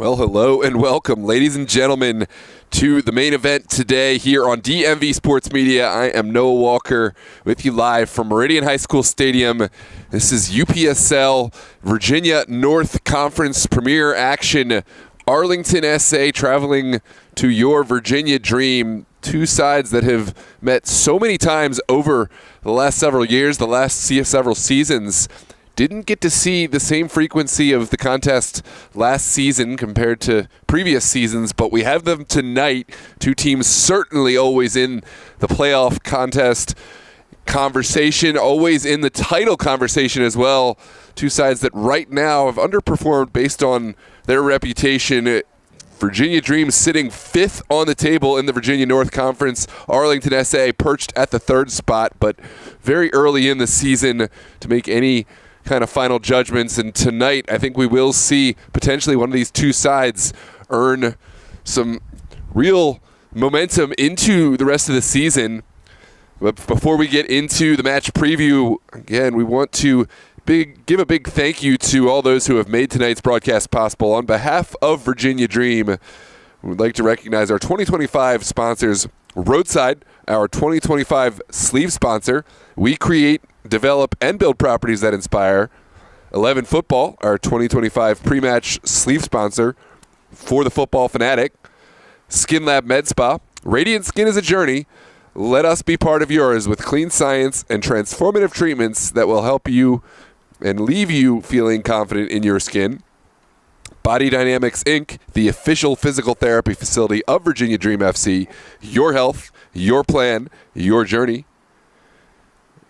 Well, hello and welcome, ladies and gentlemen, to the main event today here on DMV Sports Media. I am Noah Walker with you live from Meridian High School Stadium. This is UPSL Virginia North Conference Premier Action. Arlington, SA, traveling to your Virginia dream. Two sides that have met so many times over the last several years, the last several seasons. Didn't get to see the same frequency of the contest last season compared to previous seasons, but we have them tonight. Two teams certainly always in the playoff contest conversation, always in the title conversation as well. Two sides that right now have underperformed based on their reputation. Virginia Dream sitting fifth on the table in the Virginia North Conference. Arlington, SA perched at the third spot, but very early in the season to make any kind of final judgments. And tonight, I think we will see potentially one of these two sides earn some real momentum into the rest of the season. But before we get into the match preview, again, we want to give a big thank you to all those who have made tonight's broadcast possible. On behalf of Virginia Dream, we'd like to recognize our 2025 sponsors, Roadside, our 2025 sleeve sponsor. We create, develop, and build properties that inspire. 11 Football, our 2025 pre-match sleeve sponsor for the football fanatic. Skin Lab Med Spa. Radiant skin is a journey. Let us be part of yours with clean science and transformative treatments that will help you and leave you feeling confident in your skin. Body Dynamics Inc., the official physical therapy facility of Virginia Dream FC. Your health, your plan, your journey.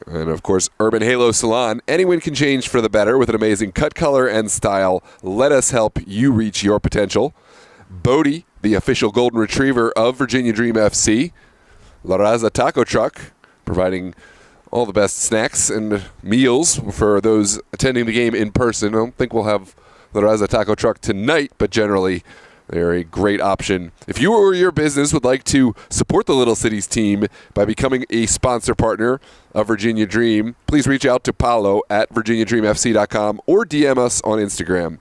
And, of course, Urban Halo Salon. Anyone can change for the better with an amazing cut, color, and style. Let us help you reach your potential. Bodie, the official golden retriever of Virginia Dream FC. La Raza Taco Truck, providing all the best snacks and meals for those attending the game in person. I don't think we'll have La Raza Taco Truck tonight, but generally they're a great option. If you or your business would like to support the Little Cities team by becoming a sponsor partner of Virginia Dream, please reach out to Paulo at virginiadreamfc.com or DM us on Instagram.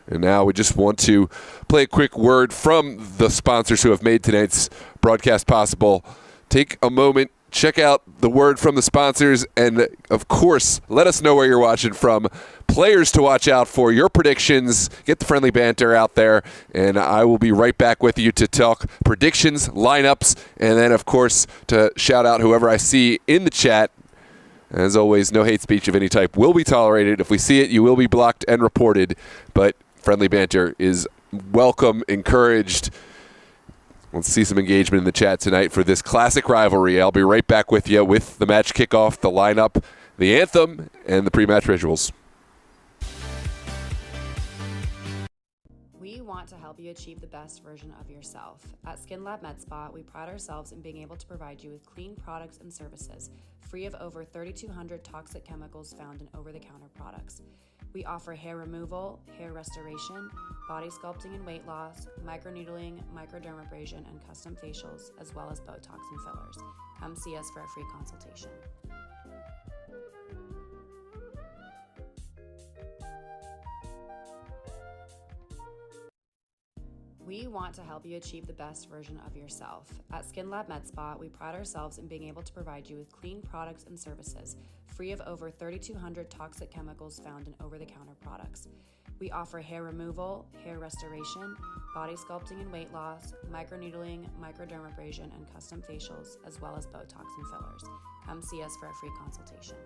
And now we just want to play a quick word from the sponsors who have made tonight's broadcast possible. Take a moment, check out the word from the sponsors, and, of course, let us know where you're watching from. Players to watch out for, your predictions, get the friendly banter out there, and I will be right back with you to talk predictions, lineups, and then, of course, to shout out whoever I see in the chat. As always, no hate speech of any type will be tolerated. If we see it, you will be blocked and reported, but friendly banter is welcome, encouraged. Let's see some engagement in the chat tonight for this classic rivalry. I'll be right back with you with the match kickoff, the lineup, the anthem, and the pre-match visuals. We want to help you achieve the best version of yourself. At Skin Lab Med Spa, we pride ourselves in being able to provide you with clean products and services, free of over 3,200 toxic chemicals found in over-the-counter products. We offer hair removal, hair restoration, body sculpting and weight loss, microneedling, microdermabrasion, and custom facials, as well as Botox and fillers. Come see us for a free consultation. We want to help you achieve the best version of yourself. At Skin Lab Med Spa, we pride ourselves in being able to provide you with clean products and services, free of over 3,200 toxic chemicals found in over-the-counter products. We offer hair removal, hair restoration, body sculpting and weight loss, microneedling, microdermabrasion, and custom facials, as well as Botox and fillers. Come see us for a free consultation.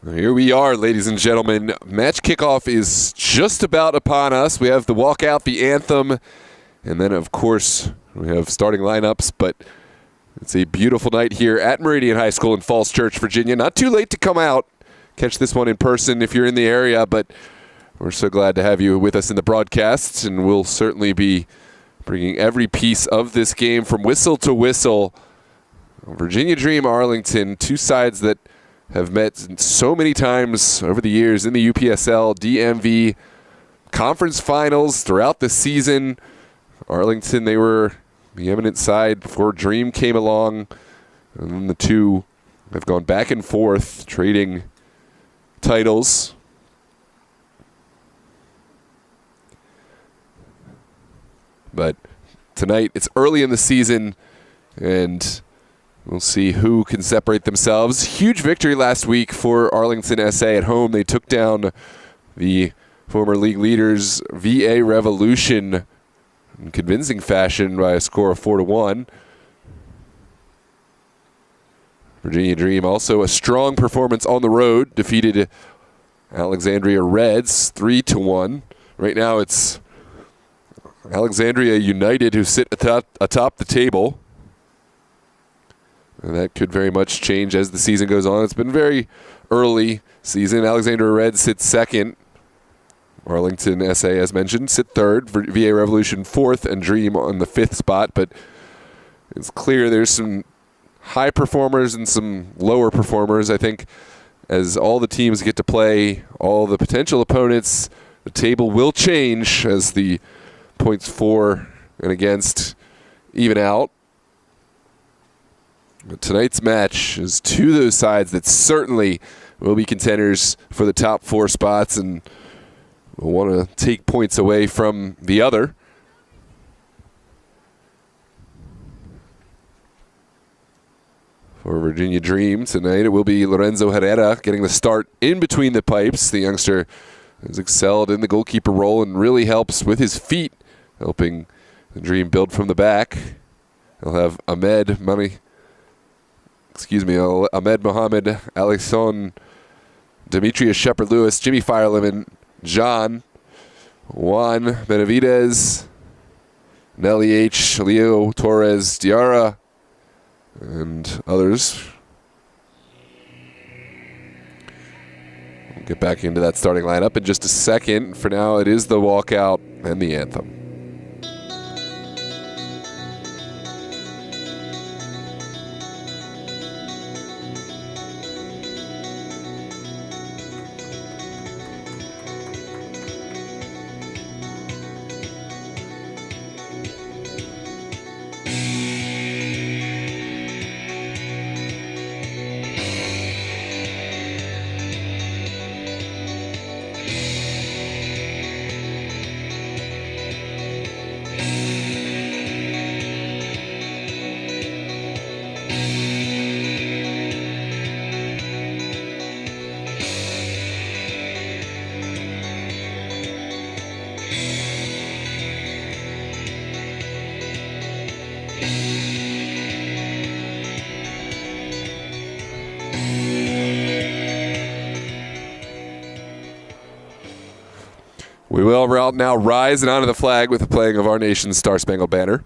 Here we are, ladies and gentlemen. Match kickoff is just about upon us. We have the walkout, the anthem, and then, of course, we have starting lineups. But it's a beautiful night here at Meridian High School in Falls Church, Virginia. Not too late to come out, catch this one in person if you're in the area. But we're so glad to have you with us in the broadcast, and we'll certainly be bringing every piece of this game from whistle to whistle. Virginia Dream, Arlington, two sides that have met so many times over the years in the UPSL, DMV, conference finals throughout the season. Arlington, they were the eminent side before Dream came along. And then the two have gone back and forth, trading titles. But tonight, it's early in the season, and we'll see who can separate themselves. Huge victory last week for Arlington SA at home. They took down the former league leaders VA Revolution in convincing fashion by a score of 4-1. Virginia Dream also a strong performance on the road. Defeated Alexandria Reds 3-1. Right now it's Alexandria United who sit atop the table. And that could very much change as the season goes on. It's been very early season. Alexandria Reds sit second. Arlington SA, as mentioned, sit third. VA Revolution fourth, and Dream on the fifth spot. But it's clear there's some high performers and some lower performers. I think as all the teams get to play all the potential opponents, the table will change as the points for and against even out. But tonight's match is two of those sides that certainly will be contenders for the top four spots and will want to take points away from the other. For Virginia Dream tonight, it will be Lorenzo Herrera getting the start in between the pipes. The youngster has excelled in the goalkeeper role and really helps with his feet, helping the Dream build from the back. He'll have Ahmed Mohamed, Alexon, Demetrius Shepard-Lewis, Jimmy Firelemon, John, Juan Benavides, Nelly H., Leo Torres, Diarra, and others. We'll get back into that starting lineup in just a second. For now, it is the walkout and the anthem. We will now rise and honor the flag with the playing of our nation's Star-Spangled Banner.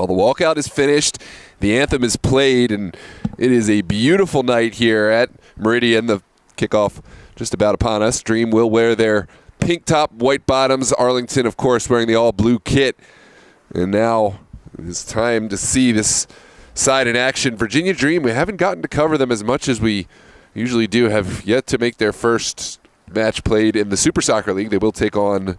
Well, the walkout is finished. The anthem is played, and it is a beautiful night here at Meridian. The kickoff just about upon us. Dream will wear their pink top, white bottoms. Arlington, of course, wearing the all-blue kit. And now it's time to see this side in action. Virginia Dream, we haven't gotten to cover them as much as we usually do, have yet to make their first match played in the Super Soccer League. They will take on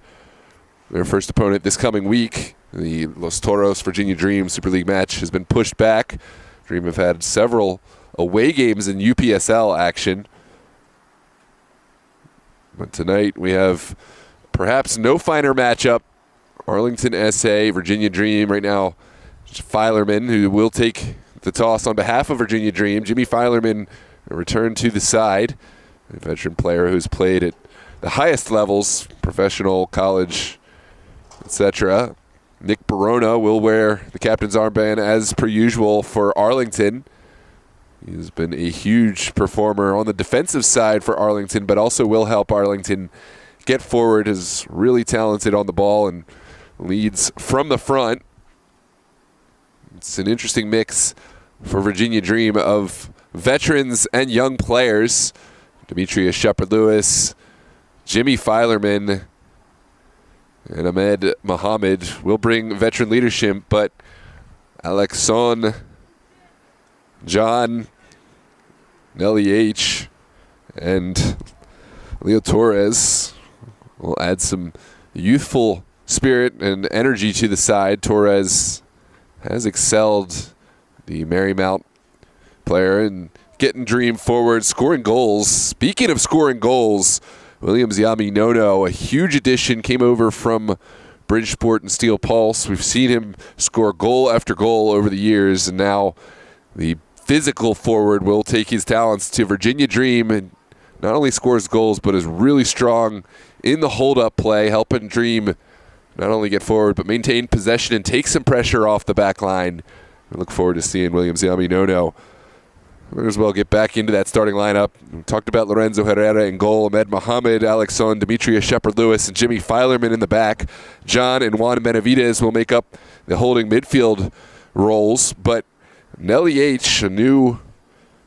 their first opponent this coming week. The Los Toros Virginia Dream Super League match has been pushed back. Dream have had several away games in UPSL action. But tonight we have perhaps no finer matchup. Arlington SA, Virginia Dream right now. Filerman, who will take the toss on behalf of Virginia Dream. Jimmy Filerman returned to the side. A veteran player who's played at the highest levels, professional, college, etc. Nick Barona will wear the captain's armband as per usual for Arlington. He's been a huge performer on the defensive side for Arlington, but also will help Arlington get forward. Is really talented on the ball and leads from the front. It's an interesting mix for Virginia Dream of veterans and young players. Demetrius Shepard-Lewis, Jimmy Filerman, and Ahmed Mohammed will bring veteran leadership, but Alexon, John, Nelly H., and Leo Torres will add some youthful spirit and energy to the side. Torres has excelled the Marymount player and getting Dream forward, scoring goals. Speaking of scoring goals, Williams Yami Nono, a huge addition, came over from Bridgeport and Steel Pulse. We've seen him score goal after goal over the years, and now the physical forward will take his talents to Virginia Dream and not only scores goals, but is really strong in the hold-up play, helping Dream not only get forward, but maintain possession and take some pressure off the back line. I look forward to seeing Williams Yami Nono. Might as well get back into that starting lineup. We talked about Lorenzo Herrera in goal, Ahmed Mohammed, Alexon, Demetrius Shepard-Lewis, and Jimmy Filerman in the back. John and Juan Benavides will make up the holding midfield roles, but Nelly H., a new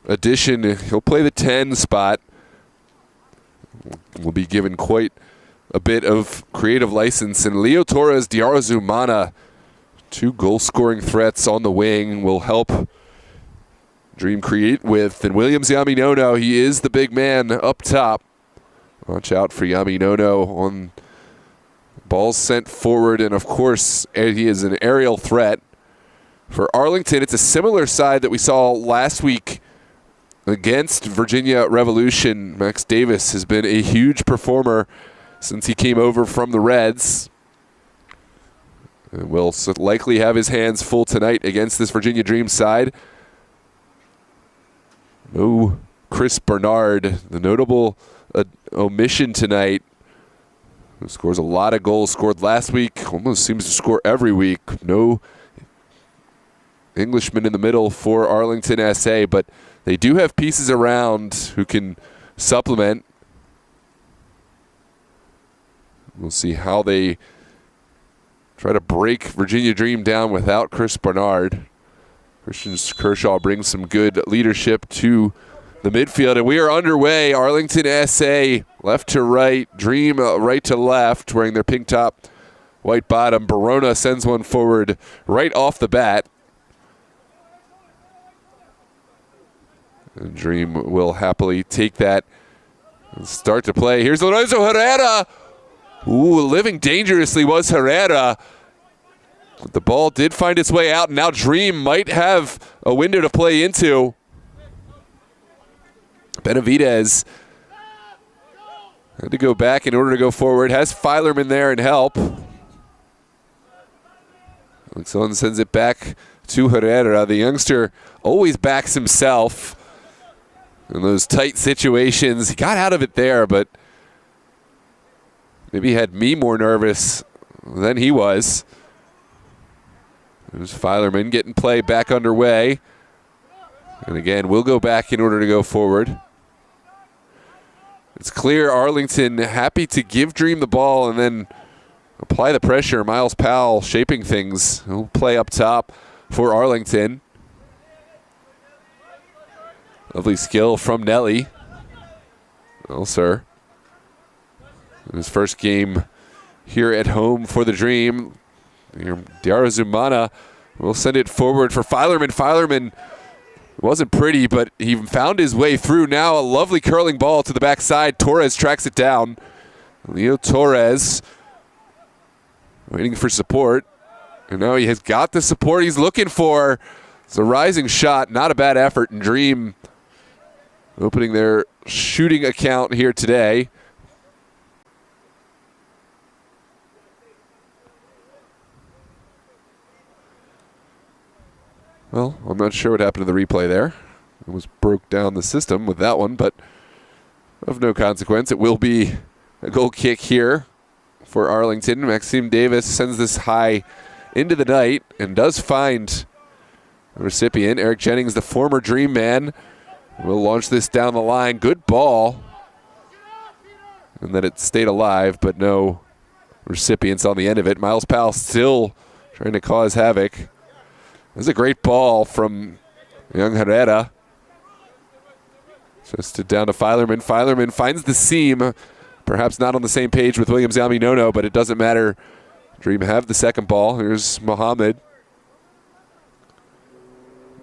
addition, he'll play the 10 spot. Will be given quite a bit of creative license. And Leo Torres, Diarra Zumana, two goal-scoring threats on the wing, will help Dream create with. And Williams Yami Nono, he is the big man up top. Watch out for Yami Nono on balls sent forward. And, of course, he is an aerial threat. For Arlington, it's a similar side that we saw last week against Virginia Revolution. Max Davis has been a huge performer since he came over from the Reds. And will likely have his hands full tonight against this Virginia Dream side. No Chris Bernard, the notable omission tonight, who scores a lot of goals, scored last week, almost seems to score every week. No Englishman in the middle for Arlington SA, but they do have pieces around who can supplement. We'll see how they try to break Virginia Dream down without Chris Bernard. Christian Kershaw brings some good leadership to the midfield, and we are underway. Arlington SA, left to right, Dream right to left, wearing their pink top, white bottom. Barona sends one forward right off the bat. And Dream will happily take that and start to play. Here's Lorenzo Herrera. Ooh, living dangerously was Herrera. But the ball did find its way out, and now Dream might have a window to play into. Benavides had to go back in order to go forward. Has Filerman there and help. Alexon sends it back to Herrera. The youngster always backs himself in those tight situations. He got out of it there, but maybe had me more nervous than he was. There's Filerman getting play back underway. And again, we'll go back in order to go forward. It's clear Arlington happy to give Dream the ball and then apply the pressure. Miles Powell shaping things. He'll play up top. for Arlington. Lovely skill from Nelly. Well, sir. His first game here at home for the Dream. Diarra Zumana will send it forward for Filerman. Filerman wasn't pretty, but he found his way through. Now a lovely curling ball to the backside. Torres tracks it down. Leo Torres waiting for support. And now he has got the support he's looking for. It's a rising shot, not a bad effort. And Dream opening their shooting account here today. Well, I'm not sure what happened to the replay there. It was broke down the system with that one, but of no consequence. It will be a goal kick here for Arlington. Maxime Davis sends this high into the night and does find the recipient. Eric Jennings, the former Dream man, will launch this down the line. Good ball. And then it stayed alive, but no recipients on the end of it. Miles Powell still trying to cause havoc. This is a great ball from young Herrera. Just down to Filerman. Filerman finds the seam. Perhaps not on the same page with Williams Yaminono, but it doesn't matter. Dream have the second ball. Here's Mohammed.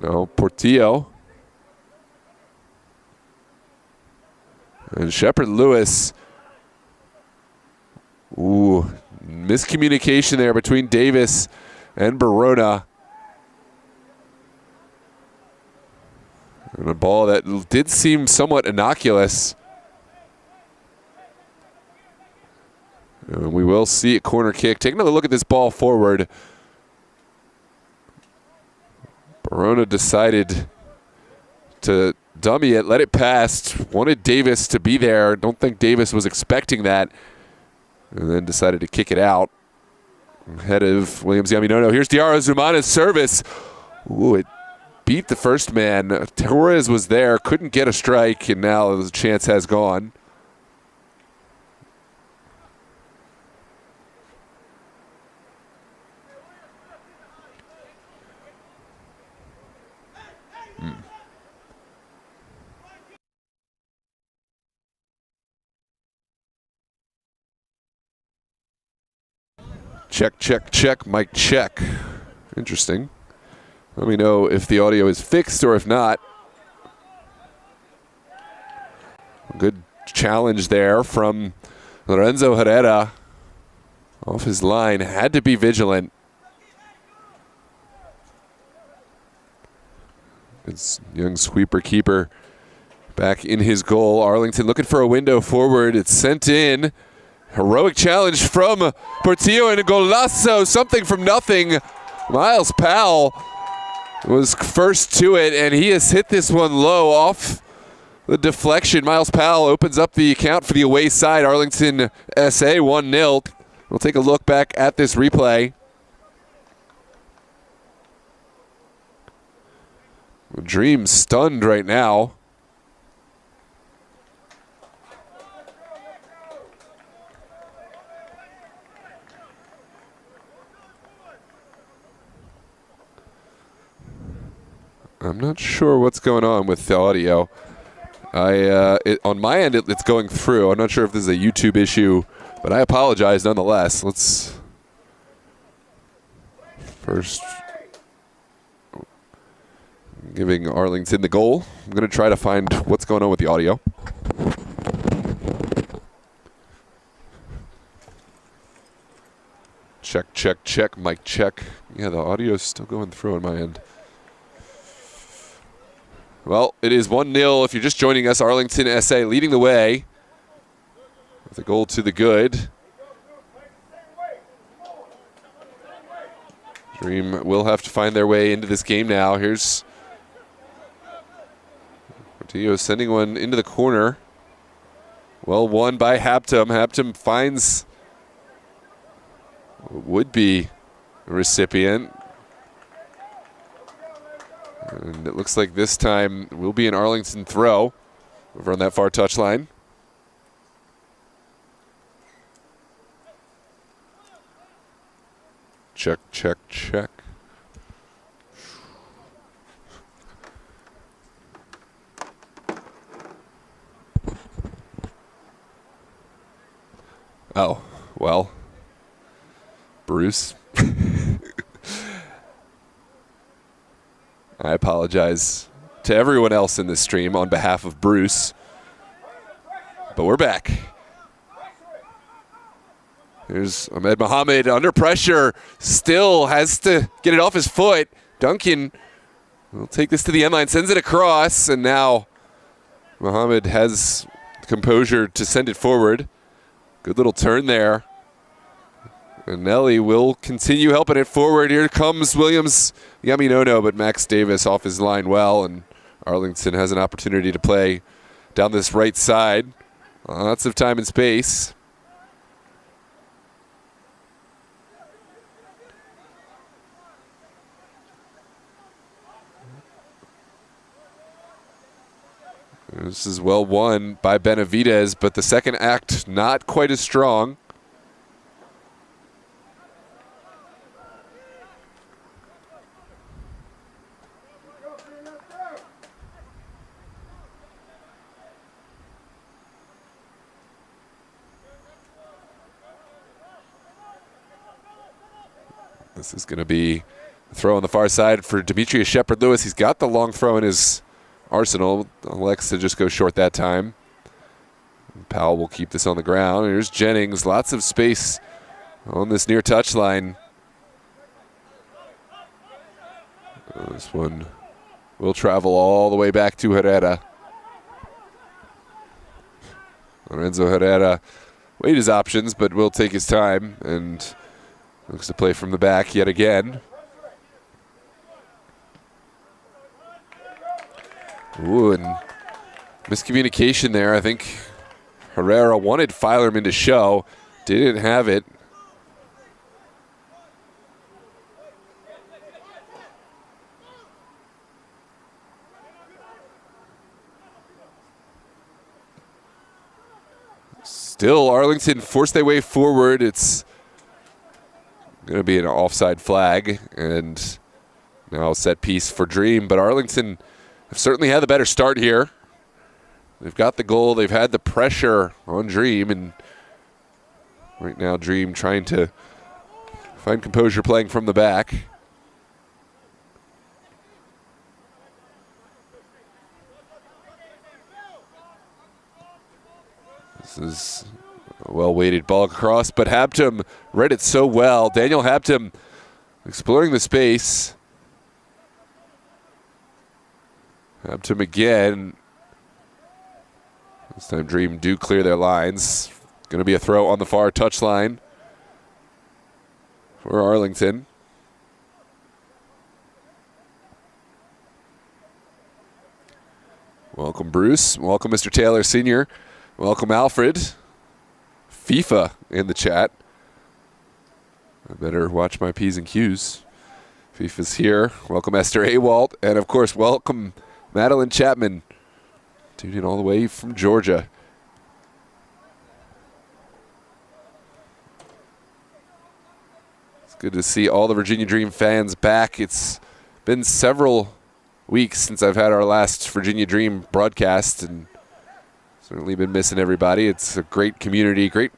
No, Portillo. And Shepard Lewis. Ooh, miscommunication there between Davis and Barona. And a ball that did seem somewhat innocuous. And we will see a corner kick. Take another look at this ball forward. Barona decided to dummy it, let it pass. Wanted Davis to be there. Don't think Davis was expecting that. And then decided to kick it out. Ahead of Williams Yaminono. Here's Diarra Zumana's service. Ooh, it beat the first man. Torres was there, couldn't get a strike, and now the chance has gone. Check, check, check, mic check. Interesting. Let me know if the audio is fixed or if not. Good challenge there from Lorenzo Herrera. Off his line, had to be vigilant. It's young sweeper keeper back in his goal. Arlington looking for a window forward. It's sent in. Heroic challenge from Portillo and a golazo. Something from nothing. Miles Powell was first to it, and he has hit this one low off the deflection. Miles Powell opens up the account for the away side. Arlington SA 1-0. We'll take a look back at this replay. Dream stunned right now. I'm not sure what's going on with the audio. On my end, it's going through. I'm not sure if this is a YouTube issue, but I apologize nonetheless. Let's first giving Arlington the goal. I'm going to try to find what's going on with the audio. Check, check, check, mic check. Yeah, the audio is still going through on my end. Well, it is 1-0. If you're just joining us, Arlington SA leading the way with a goal to the good. Dream will have to find their way into this game now. Here's Portillo sending one into the corner. Well won by Haptum. Haptum finds what would be a recipient. And it looks like this time will be an Arlington throw over on that far touchline. Check, check, check. Oh, well, Bruce. I apologize to everyone else in this stream on behalf of Bruce. But we're back. Here's Ahmed Mohammed under pressure. Still has to get it off his foot. Duncan will take this to the end line, sends it across, and now Mohammed has composure to send it forward. Good little turn there. And Nelly will continue helping it forward. Here comes Williams. Yaminono, but Max Davis off his line well, and Arlington has an opportunity to play down this right side. Lots of time and space. This is well won by Benavidez, but the second act not quite as strong. This is going to be a throw on the far side for Demetrius Shepard-Lewis. He's got the long throw in his arsenal. Elects to just go short that time. Powell will keep this on the ground. Here's Jennings. Lots of space on this near touchline. This one will travel all the way back to Herrera. Lorenzo Herrera weighed his options, but will take his time and looks to play from the back yet again. Ooh, and miscommunication there. I think Herrera wanted Filerman to show, didn't have it. Still, Arlington forced their way forward. It's going to be an offside flag, and now a set piece for Dream. But Arlington have certainly had the better start here. They've got the goal. They've had the pressure on Dream, and right now Dream trying to find composure playing from the back. This is a well-weighted ball across, but Hampton read it so well. Daniel Hampton exploring the space. Hampton again. This time Dream do clear their lines. Going to be a throw on the far touchline for Arlington. Welcome, Bruce. Welcome, Mr. Taylor Sr. Welcome, Alfred. FIFA in the chat. I better watch my P's and Q's. FIFA's here. Welcome, Esther Awalt. And, of course, welcome, Madeline Chapman. Tuned in all the way from Georgia. It's good to see all the Virginia Dream fans back. It's been several weeks since I've had our last Virginia Dream broadcast, and certainly been missing everybody. It's a great community, great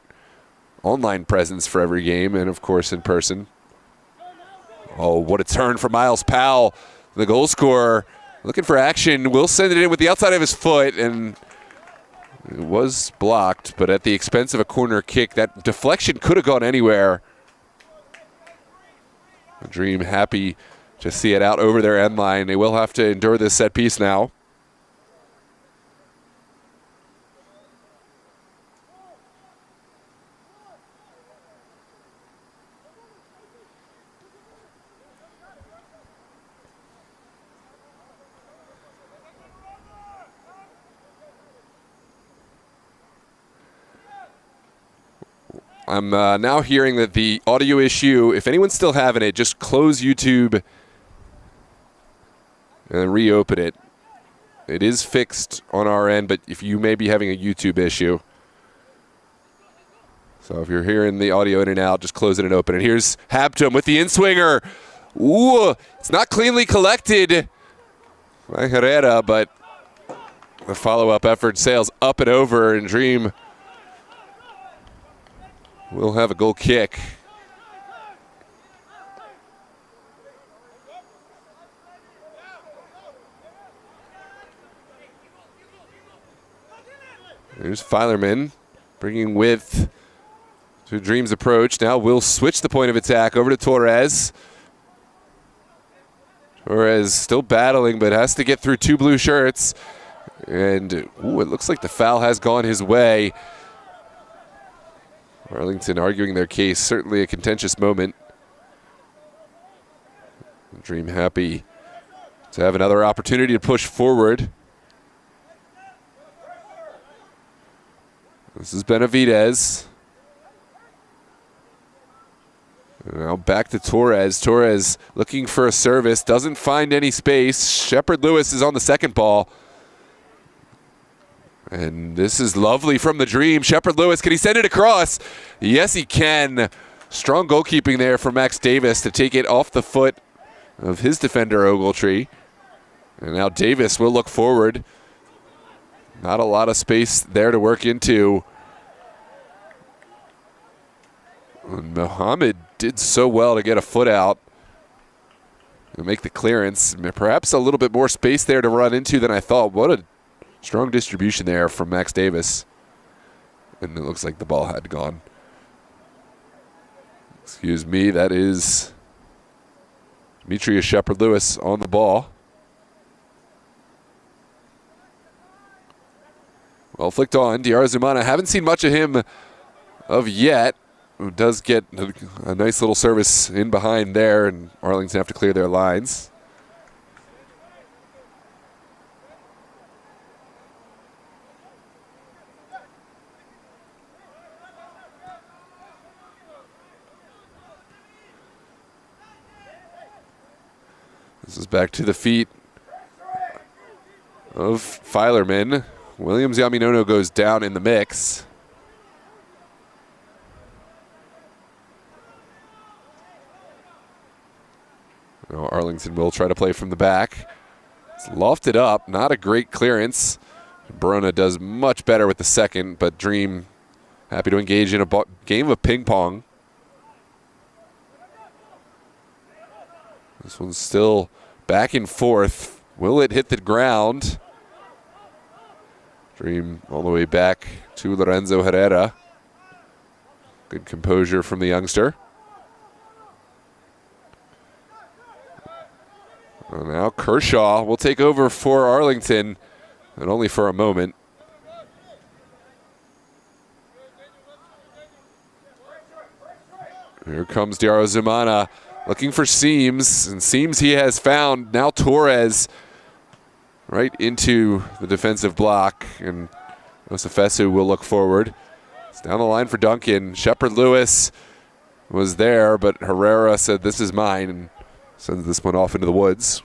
online presence for every game, and of course in person. Oh, what a turn for Miles Powell, the goal scorer, looking for action. Will send it in with the outside of his foot, and it was blocked, but at the expense of a corner kick. That deflection could have gone anywhere. The Dream happy to see it out over their end line. They will have to endure this set piece now. I'm now hearing that the audio issue, if anyone's still having it, just close YouTube and reopen it. It is fixed on our end, but if you may be having a YouTube issue. So if you're hearing the audio in and out, just close it and open it. Here's Hampton with the in-swinger. Ooh, it's not cleanly collected by Herrera, but the follow-up effort sails up and over, and Dream will have a goal kick. There's Filerman bringing width to Dream's approach. Now we'll switch the point of attack over to Torres. Torres still battling, but has to get through two blue shirts. And it looks like the foul has gone his way. Arlington arguing their case. Certainly a contentious moment. Dream happy to have another opportunity to push forward. This is Benavidez. Now back to Torres. Torres looking for a service. Doesn't find any space. Shepard Lewis is on the second ball. And this is lovely from the Dream. Shepard Lewis, can he send it across? Yes, he can. Strong goalkeeping there for Max Davis to take it off the foot of his defender, Ogletree. And now Davis will look forward. Not a lot of space there to work into. And Mohammed did so well to get a foot out and make the clearance. Perhaps a little bit more space there to run into than I thought. What a strong distribution there from Max Davis. And it looks like the ball had gone. Excuse me, that is Demetrius Shepard-Lewis on the ball. Well flicked on. Diarra Zumana, haven't seen much of him of yet. Who does get a nice little service in behind there, and Arlington have to clear their lines. This is back to the feet of Filerman. Williams Yaminono goes down in the mix. Now Arlington will try to play from the back. It's lofted up, not a great clearance. Barona does much better with the second, but Dream happy to engage in a game of ping pong. This one's still back and forth. Will it hit the ground? Dream all the way back to Lorenzo Herrera. Good composure from the youngster. And now Kershaw will take over for Arlington, and only for a moment. Here comes Diarra Zumana looking for Seams, and Seams he has found. Now Torres right into the defensive block, and Osefesu will look forward. It's down the line for Duncan. Shepard Lewis was there, but Herrera said, "This is mine," and sends this one off into the woods.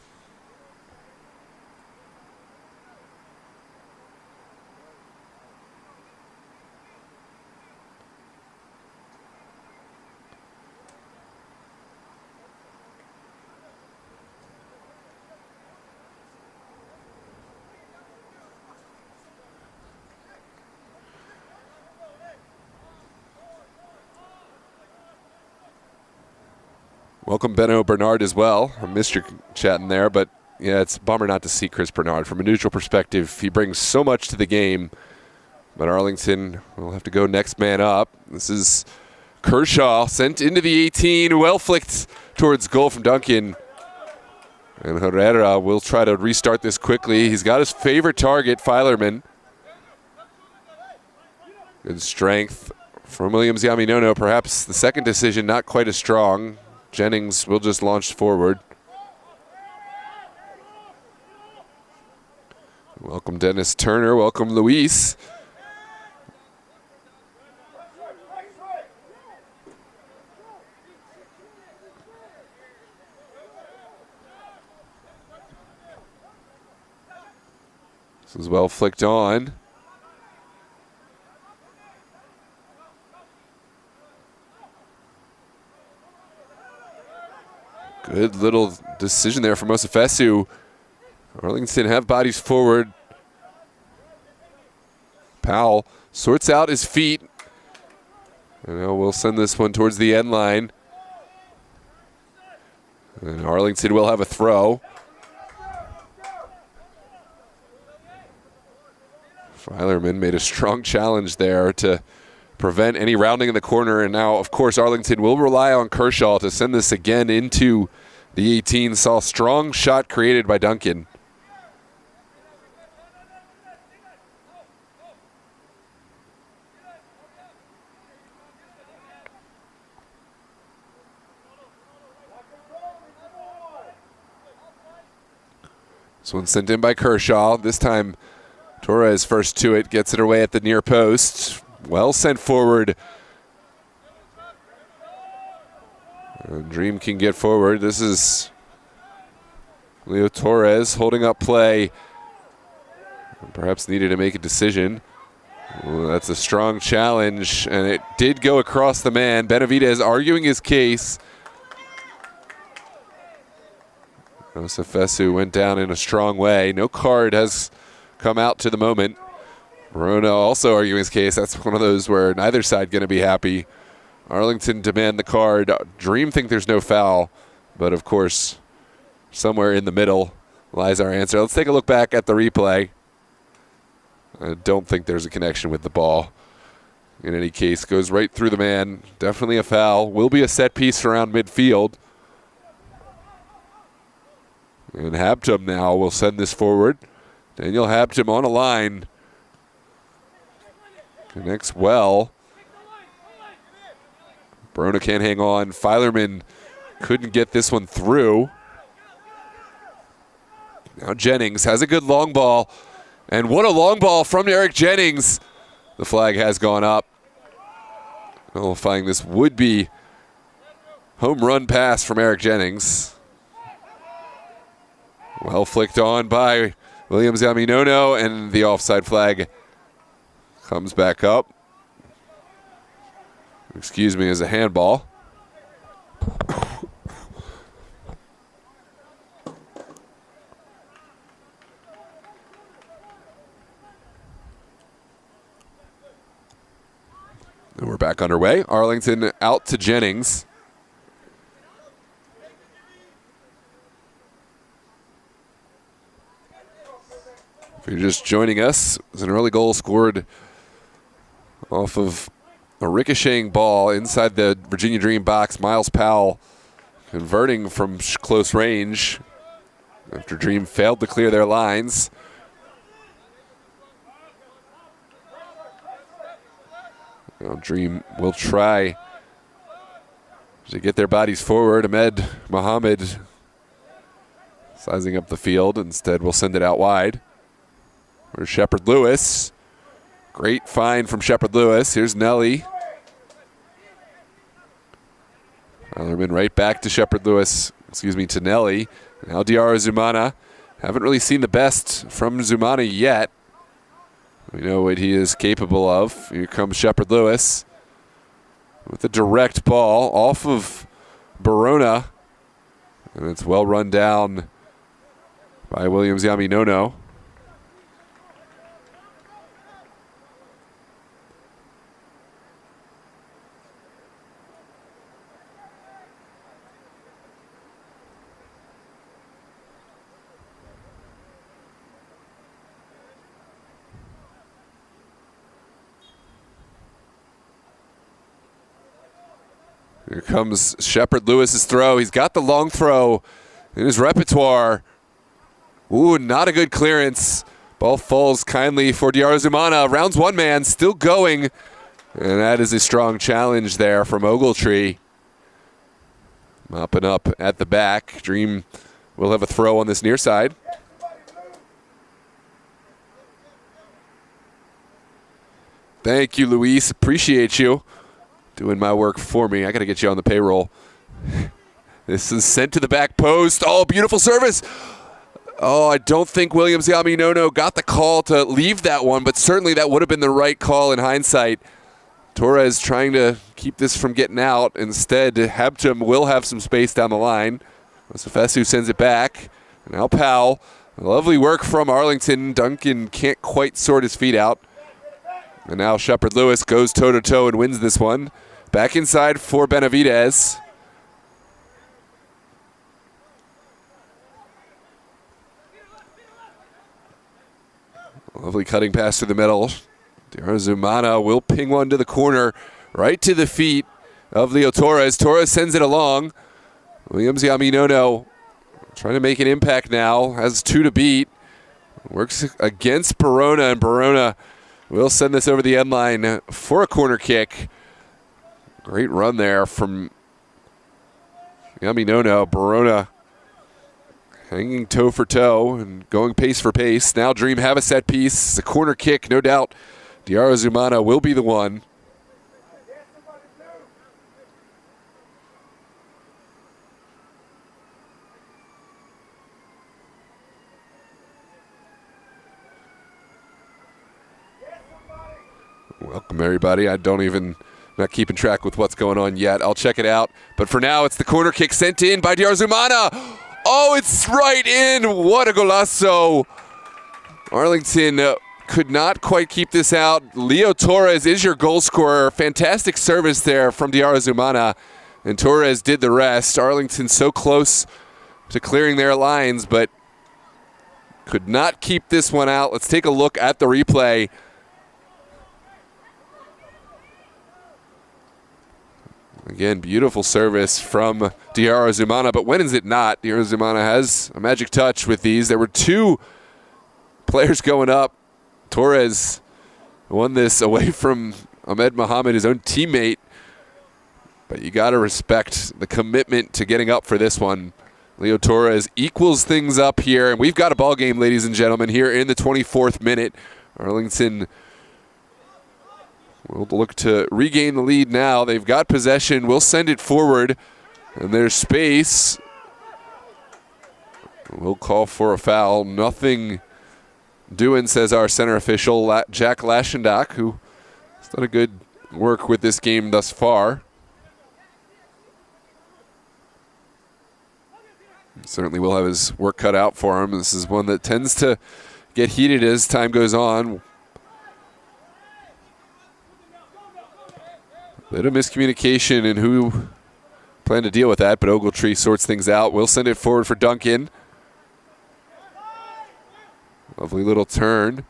Welcome Benno Bernard as well. I missed your chatting there, but yeah, it's a bummer not to see Chris Bernard. From a neutral perspective, he brings so much to the game, but Arlington will have to go next man up. This is Kershaw sent into the 18, well flicked towards goal from Duncan. And Herrera will try to restart this quickly. He's got his favorite target, Filerman. Good strength from Williams Yaminono. Perhaps the second decision not quite as strong. Jennings will just launch forward. Welcome Dennis Turner, welcome Luis. This is well flicked on. Good little decision there from Osefesu. Arlington have bodies forward. Powell sorts out his feet. And now we'll send this one towards the end line. And Arlington will have a throw. Filerman made a strong challenge there to prevent any rounding in the corner. And now, of course, Arlington will rely on Kershaw to send this again into the 18. Saw a strong shot created by Duncan. This one sent in by Kershaw. This time, Torres first to it, gets it away at the near post. Well sent forward. And Dream can get forward. This is Leo Torres holding up play. Perhaps needed to make a decision. Ooh, that's a strong challenge, and it did go across the man. Benavidez arguing his case. Osefesu went down in a strong way. No card has come out to the moment. Verona also arguing his case. That's one of those where neither side going to be happy. Arlington demand the card. Dream think there's no foul, but of course, somewhere in the middle lies our answer. Let's take a look back at the replay. I don't think there's a connection with the ball. In any case, goes right through the man. Definitely a foul. Will be a set piece around midfield. And Habtum now will send this forward. Daniel Habtum on a line. Connects well. Verona can't hang on. Filerman couldn't get this one through. Now Jennings has a good long ball. And what a long ball from Eric Jennings. The flag has gone up. Nullifying this would-be home run pass from Eric Jennings. Well flicked on by Williams Yaminono, and the offside flag comes back up. Excuse me, as a handball. And we're back underway. Arlington out to Jennings. If you're just joining us, it was an early goal scored off of a ricocheting ball inside the Virginia Dream box. Miles Powell converting from close range after Dream failed to clear their lines. Now Dream will try to get their bodies forward. Ahmed Mohammed sizing up the field. Instead, we'll send it out wide. Where's Shepard Lewis? Great find from Shepard Lewis. Here's Nelly. Filerman right back to Shepard Lewis, to Nelly. Now Diarra Zumana. Haven't really seen the best from Zumana yet. We know what he is capable of. Here comes Shepard Lewis with a direct ball off of Verona. And it's well run down by Williams Yaminono. Here comes Shepard Lewis's throw. He's got the long throw in his repertoire. Ooh, not a good clearance. Ball falls kindly for Diarra Zumana. Rounds one man, still going. And that is a strong challenge there from Ogletree. Mopping up at the back. Dream will have a throw on this near side. Thank you, Luis. Appreciate you doing my work for me. I got to get you on the payroll. This is sent to the back post. Oh, beautiful service. Oh, I don't think Williams Yaminono got the call to leave that one, but certainly that would have been the right call in hindsight. Torres trying to keep this from getting out. Instead, Habtum will have some space down the line. Osefesu sends it back. Now Powell. Lovely work from Arlington. Duncan can't quite sort his feet out. And now Shepard Lewis goes toe-to-toe and wins this one. Back inside for Benavidez. Lovely cutting pass through the middle. Zumana will ping one to the corner, right to the feet of Leo Torres. Torres sends it along. Williams Yaminono trying to make an impact now. Has 2 to beat. Works against Barona, and Barona will send this over the end line for a corner kick. Great run there from Yaminono. Barona hanging toe for toe and going pace for pace. Now Dream have a set piece. It's a corner kick, no doubt. Diarra Zumana will be the one. Welcome, everybody. I'm not keeping track with what's going on yet. I'll check it out. But for now, it's the corner kick sent in by Diarra Zumana. Oh, it's right in. What a golazo. Arlington could not quite keep this out. Leo Torres is your goal scorer. Fantastic service there from Diarra Zumana. And Torres did the rest. Arlington so close to clearing their lines, but could not keep this one out. Let's take a look at the replay. Again, beautiful service from Diarra Zumana, but when is it not? Diarra Zumana has a magic touch with these. There were 2 players going up. Torres won this away from Ahmed Mohamed, his own teammate. But you got to respect the commitment to getting up for this one. Leo Torres equals things up here, and we've got a ball game, ladies and gentlemen, here in the 24th minute. Arlington will look to regain the lead now. They've got possession. We'll send it forward, and there's space. We'll call for a foul. Nothing doing, says our center official, Jack Lashendak, who has done a good work with this game thus far. Certainly will have his work cut out for him. This is one that tends to get heated as time goes on. Bit of miscommunication in who planned to deal with that, but Ogletree sorts things out. We'll send it forward for Duncan. Lovely little turn.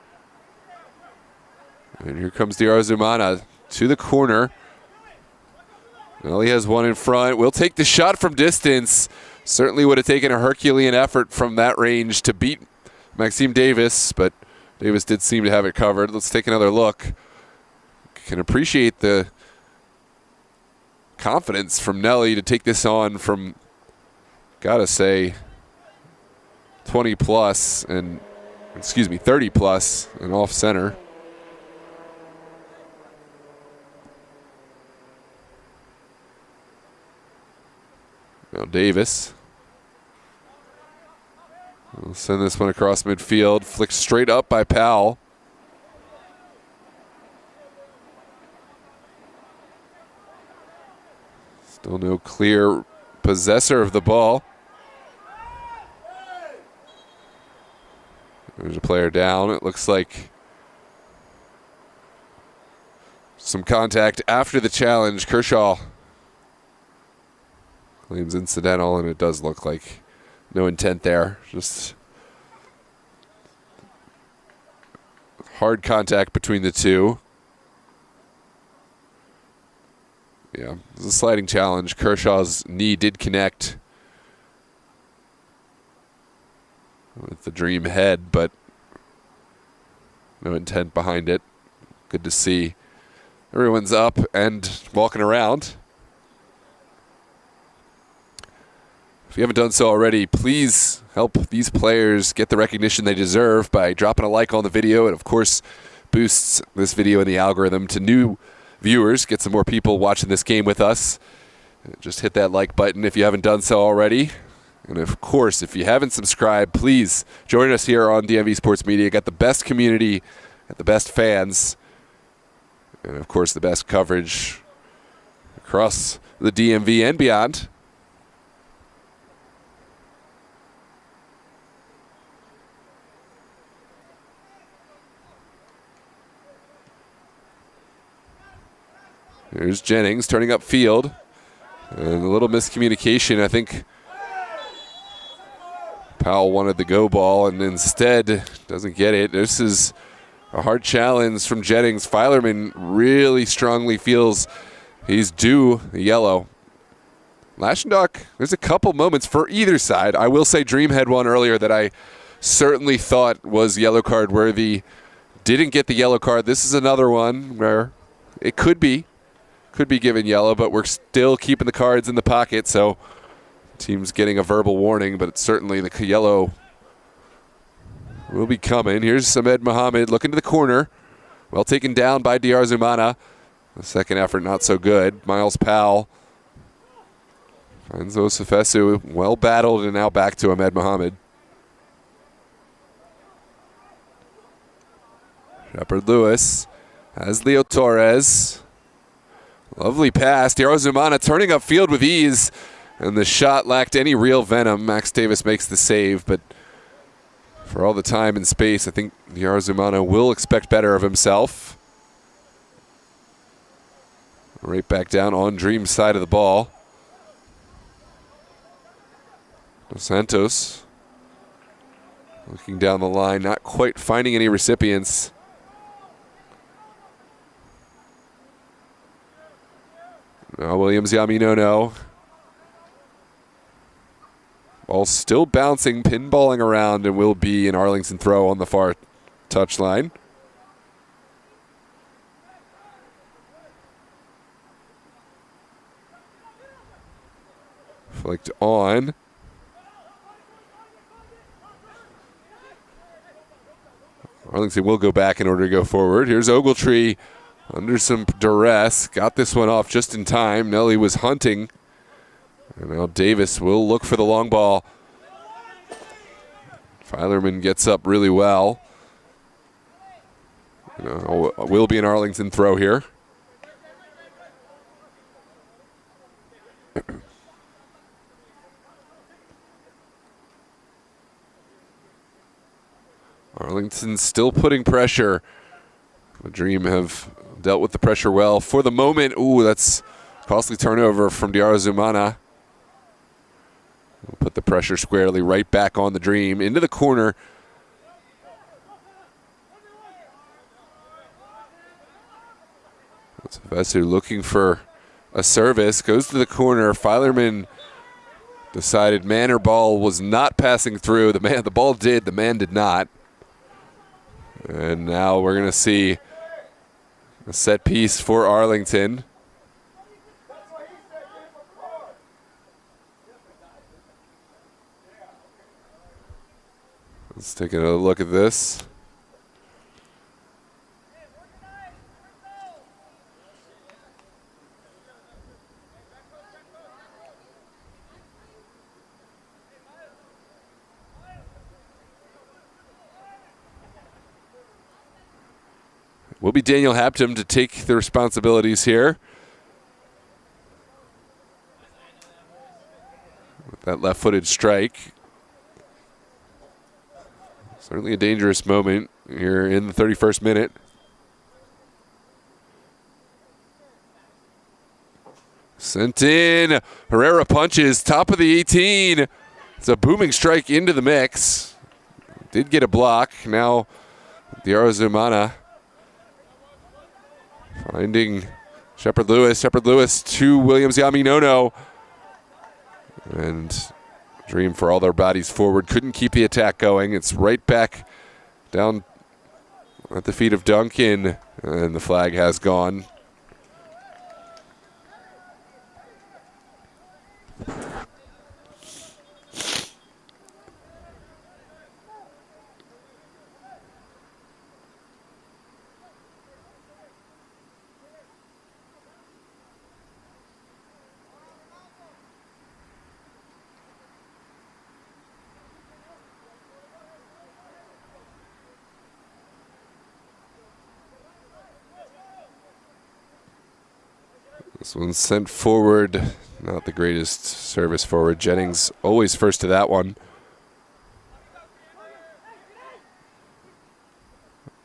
And here comes Diarra Zumana to the corner. Well, he has one in front. We'll take the shot from distance. Certainly would have taken a Herculean effort from that range to beat Maxime Davis, but Davis did seem to have it covered. Let's take another look. Can appreciate the confidence from Nelly to take this on from, gotta say, 20 plus and, 30 plus and off center. Now Davis. We'll send this one across midfield. Flicked straight up by Powell. Still no clear possessor of the ball. There's a player down. It looks like some contact after the challenge. Kershaw claims incidental, and it does look like no intent there. Just hard contact between the two. Yeah, it was a sliding challenge. Kershaw's knee did connect with the Dream head, but no intent behind it. Good to see. Everyone's up and walking around. If you haven't done so already, please help these players get the recognition they deserve by dropping a like on the video. And, of course, boosts this video in the algorithm to new viewers, get some more people watching this game with us. Just hit that like button if you haven't done so already. And, of course, if you haven't subscribed, please join us here on DMV Sports Media. Got the best community, got the best fans, and, of course, the best coverage across the DMV and beyond. Here's Jennings turning upfield. And a little miscommunication. I think Powell wanted the go ball and instead doesn't get it. This is a hard challenge from Jennings. Filerman really strongly feels he's due a yellow. Lashendock, there's a couple moments for either side. I will say Dream had one earlier that I certainly thought was yellow card worthy. Didn't get the yellow card. This is another one where it could be given yellow, but we're still keeping the cards in the pocket, so team's getting a verbal warning, but it's certainly the yellow will be coming. Here's Ahmed Mohammed looking to the corner. Well taken down by Diar Zumana. The second effort not so good. Miles Powell finds Osifesu, well battled, and now back to Ahmed Mohammed. Shepard Lewis has Leo Torres. Lovely pass. Diar Zumana turning upfield with ease, and the shot lacked any real venom. Max Davis makes the save, but for all the time and space, I think Diar Zumana will expect better of himself. Right back down on Dream's side of the ball. Dos Santos looking down the line, not quite finding any recipients. Now Williams Yaminono. Ball still bouncing, pinballing around, and will be an Arlington throw on the far touchline. Flicked on. Arlington will go back in order to go forward. Here's Ogletree under some duress. Got this one off just in time. Nelly was hunting. And now Davis will look for the long ball. Filerman gets up really well. Will be an Arlington throw here. Arlington still putting pressure. The Dream have dealt with the pressure well. For the moment, ooh, that's costly turnover from Diar Zumana. We'll put the pressure squarely right back on the Dream. Into the corner. Vesu looking for a service. Goes to the corner. Filerman decided man or ball was not passing through. The ball did. The man did not. And now we're going to see a set piece for Arlington. Let's take another look at this. Will be Daniel Haptum to take the responsibilities here. With that left-footed strike. Certainly a dangerous moment here in the 31st minute. Sent in. Herrera punches, top of the 18. It's a booming strike into the mix. Did get a block. Now Diar Zumana finding Shepard Lewis. Shepard Lewis to Williams Yaminono. And Dream for all their bodies forward. Couldn't keep the attack going. It's right back down at the feet of Duncan. And the flag has gone. This one's sent forward. Not the greatest service forward. Jennings always first to that one.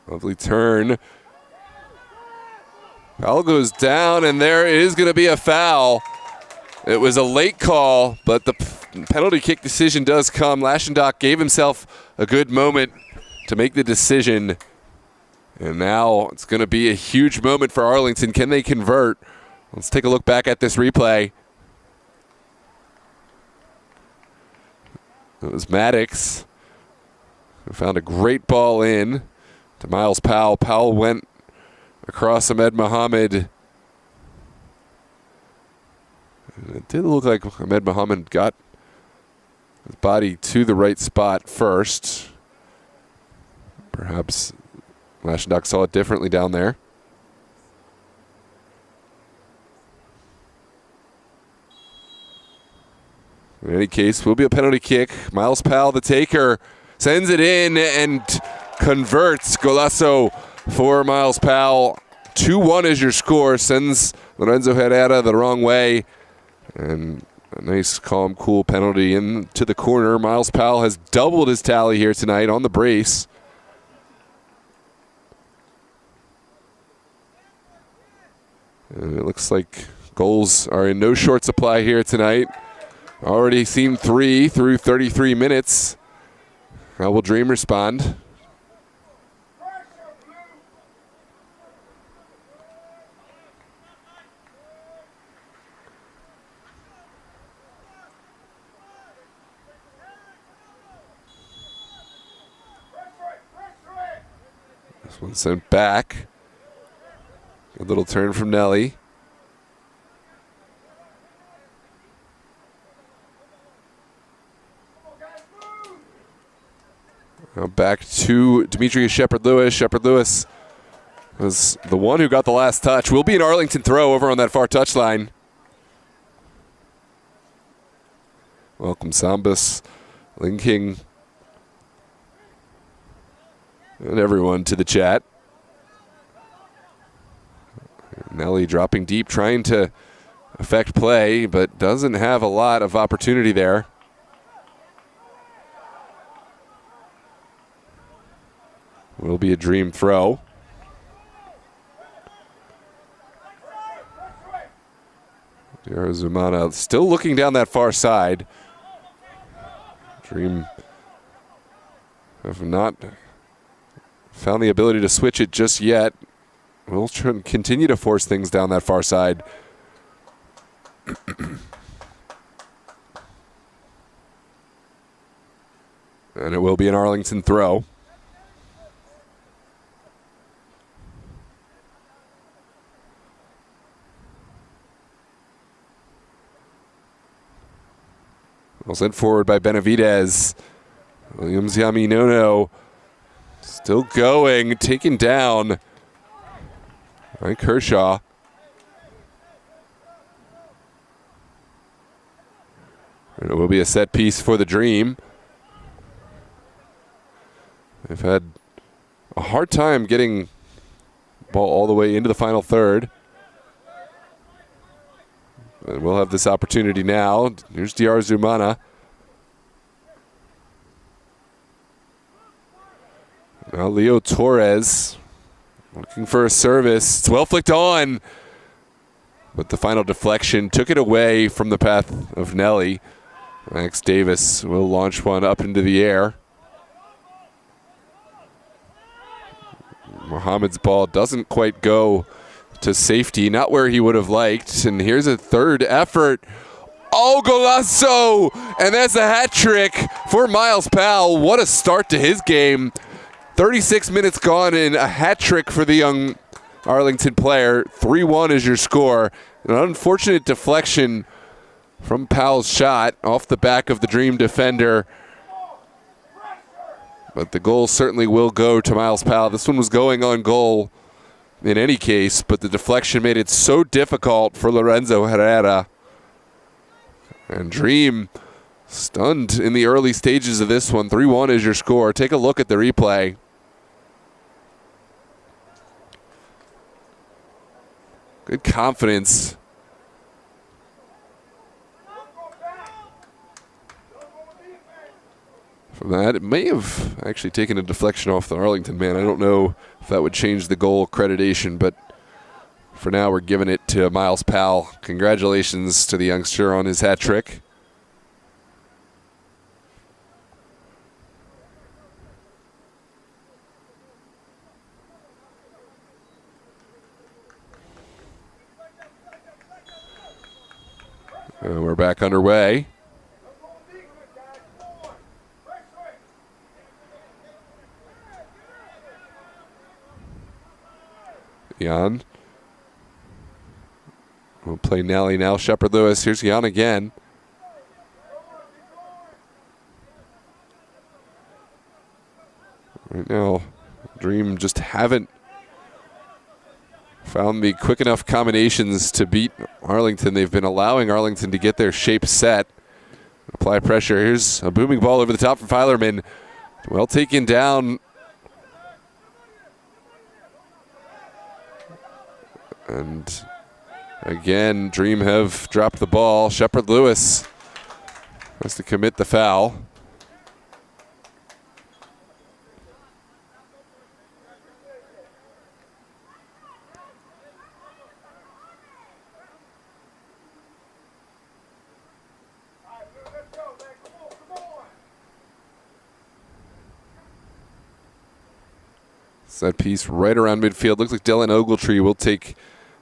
Lovely turn. Foul goes down, and there is going to be a foul. It was a late call, but the penalty kick decision does come. Lashendock gave himself a good moment to make the decision. And now it's going to be a huge moment for Arlington. Can they convert? Let's take a look back at this replay. It was Maddox who found a great ball in to Miles Powell. Powell went across Ahmed Muhammad. It did look like Ahmed Muhammad got his body to the right spot first. Perhaps Lashendock saw it differently down there. In any case, will be a penalty kick. Miles Powell, the taker, sends it in and converts. Golazo for Miles Powell. 2-1 is your score. Sends Lorenzo Herrera the wrong way. And a nice, calm, cool penalty into the corner. Miles Powell has doubled his tally here tonight on the brace. And it looks like goals are in no short supply here tonight. Already seen 3 through 33 minutes. How will Dream respond? This one sent back. A little turn from Nelly. Now back to Demetrius Shepard-Lewis. Shepard-Lewis was the one who got the last touch. Will be an Arlington throw over on that far touchline. Welcome Sambas, Linking, and everyone to the chat. Nelly dropping deep, trying to affect play, but doesn't have a lot of opportunity there. Will be a Dream throw. Zumana still looking down that far side. Dream have not found the ability to switch it just yet. We'll try and continue to force things down that far side. And it will be an Arlington throw. Well sent forward by Benavidez. Williams Yaminono still going, taken down by Kershaw. And it will be a set piece for the Dream. They've had a hard time getting the ball all the way into the final third. And we'll have this opportunity now. Here's DR Zumana. Now Leo Torres looking for a service. It's well flicked on. But the final deflection took it away from the path of Nelly. Max Davis will launch one up into the air. Muhammad's ball doesn't quite go to safety, not where he would have liked. And here's a third effort. Oh, golazo! And that's a hat trick for Miles Powell. What a start to his game. 36 minutes gone and a hat trick for the young Arlington player. 3-1 is your score. An unfortunate deflection from Powell's shot off the back of the Dream defender. But the goal certainly will go to Miles Powell. This one was going on goal in any case, but the deflection made it so difficult for Lorenzo Herrera. And Dream stunned in the early stages of this one. 3-1 is your score. Take a look at the replay. Good confidence. From that, it may have actually taken a deflection off the Arlington man. I don't know if that would change the goal accreditation, but For now, we're giving it to Miles Powell. Congratulations to the youngster on his hat trick. We're back underway. Jan. We'll play Nelly now. Shepard Lewis. Here's Jan again. Right now, Dream just haven't found the quick enough combinations to beat Arlington. They've been allowing Arlington to get their shape set. Apply pressure. Here's a booming ball over the top from Filerman. Well taken down. And again, Dream have dropped the ball. Shepard Lewis has to commit the foul. Set piece right around midfield. Looks like Dylan Ogletree will take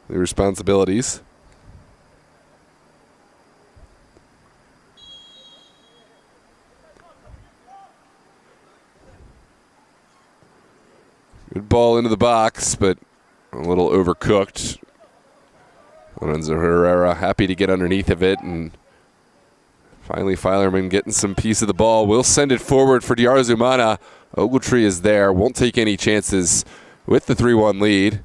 the responsibilities. Good ball into the box, but a little overcooked. Lorenzo Herrera happy to get underneath of it, and finally Filerman getting some piece of the ball. Will send it forward for Diarzumana. Ogletree is there, won't take any chances with the 3-1 lead.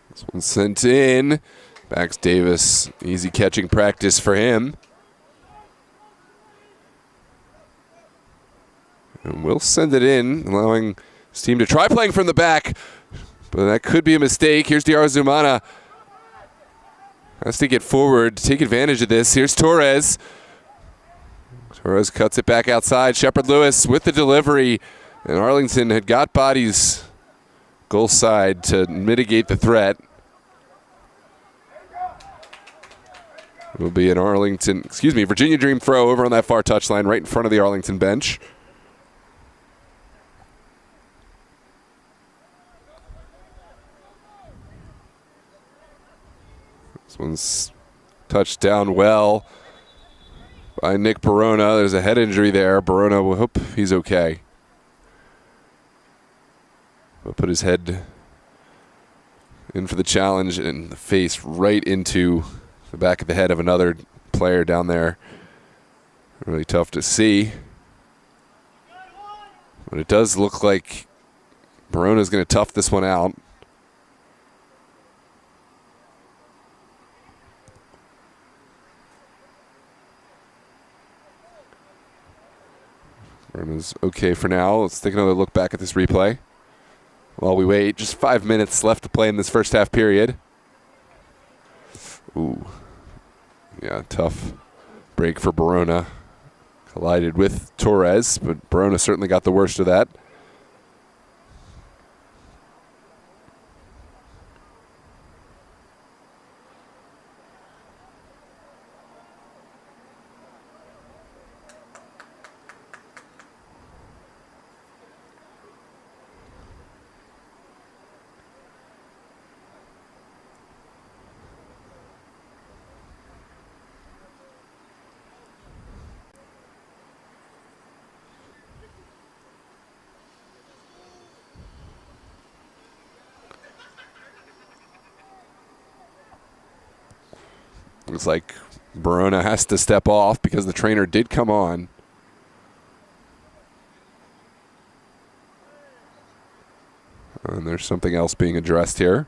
This one sent in. Backs Davis. Easy catching practice for him. And will send it in, allowing his team to try playing from the back. But that could be a mistake. Here's Diarzumana. Has to get forward to take advantage of this. Here's Torres. Torres cuts it back outside. Shepard Lewis with the delivery. And Arlington had got bodies goal side to mitigate the threat. It will be an Virginia Dream throw over on that far touchline right in front of the Arlington bench. This one's touched down well by Nick Barona. There's a head injury there. Barona, will hope he's okay. Will put his head in for the challenge and the face right into the back of the head of another player down there. Really tough to see. But it does look like Barona's going to tough this one out. Barona's okay for now. Let's take another look back at this replay while we wait. Just 5 minutes left to play in this first half period. Ooh. Yeah, tough break for Barona. Collided with Torres, but Barona certainly got the worst of that. Looks like Barona has to step off because the trainer did come on. And there's something else being addressed here.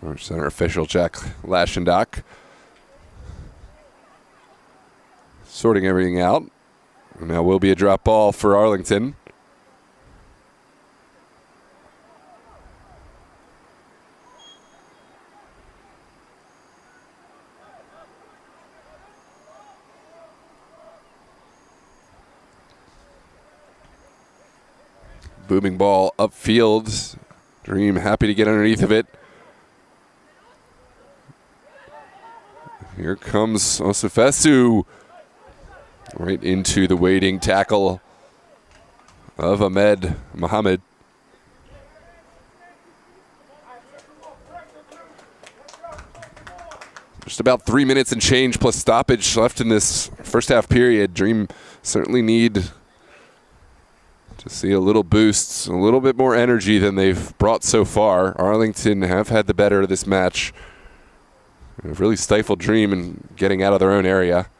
Our center official, Jack Lashendock, sorting everything out. Now will be a drop ball for Arlington. Booming ball upfield. Dream happy to get underneath of it. Here comes Osifesu. Right into the waiting tackle of Ahmed Mohammed. Just about 3 minutes and change plus stoppage left in this first half period. Dream certainly need to see a little boost, a little bit more energy than they've brought so far. Arlington have had the better of this match. They've really stifled Dream in getting out of their own area.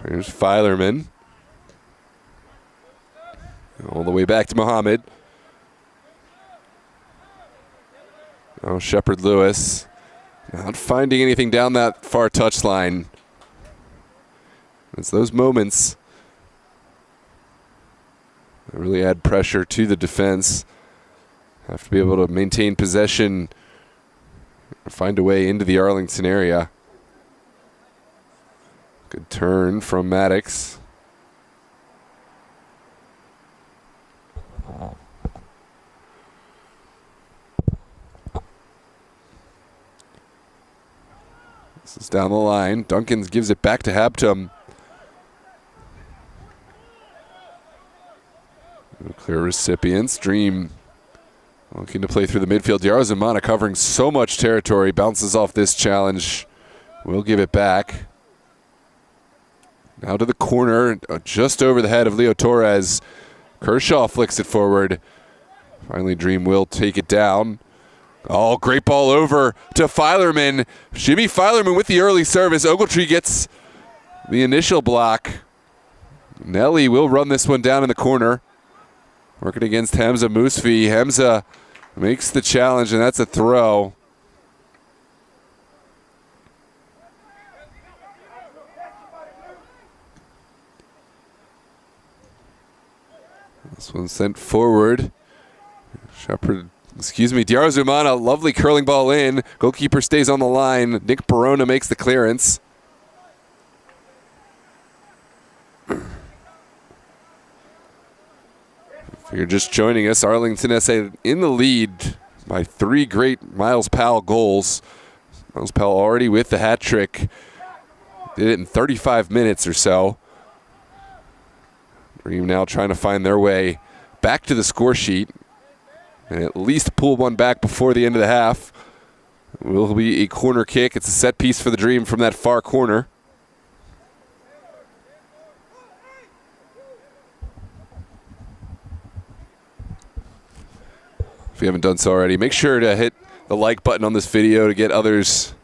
Here's Filerman. All the way back to Mohammed. Oh, Shepard Lewis. Not finding anything down that far touchline. It's those moments that really add pressure to the defense. Have to be able to maintain possession, find a way into the Arlington area. Good turn from Maddox. This is down the line. Duncans gives it back to Habtum. Clear recipients. Dream looking to play through the midfield. Yarazumana covering so much territory. Bounces off this challenge. We'll give it back. Now to the corner, just over the head of Leo Torres. Kershaw flicks it forward. Finally, Dream will take it down. Oh, great ball over to Filerman. Jimmy Filerman with the early service. Ogletree gets the initial block. Nelly will run this one down in the corner. Working against Hamza Musfi. Hamza makes the challenge, and that's a throw. This one sent forward. Diarazumana, lovely curling ball in. Goalkeeper stays on the line. Nick Barona makes the clearance. If you're just joining us, Arlington SA in the lead by 3 great Miles Powell goals. Miles Powell already with the hat trick. Did it in 35 minutes or so. Dream now trying to find their way back to the score sheet and at least pull one back before the end of the half. It will be a corner kick. It's a set piece for the Dream from that far corner. If you haven't done so already, make sure to hit the like button on this video to get others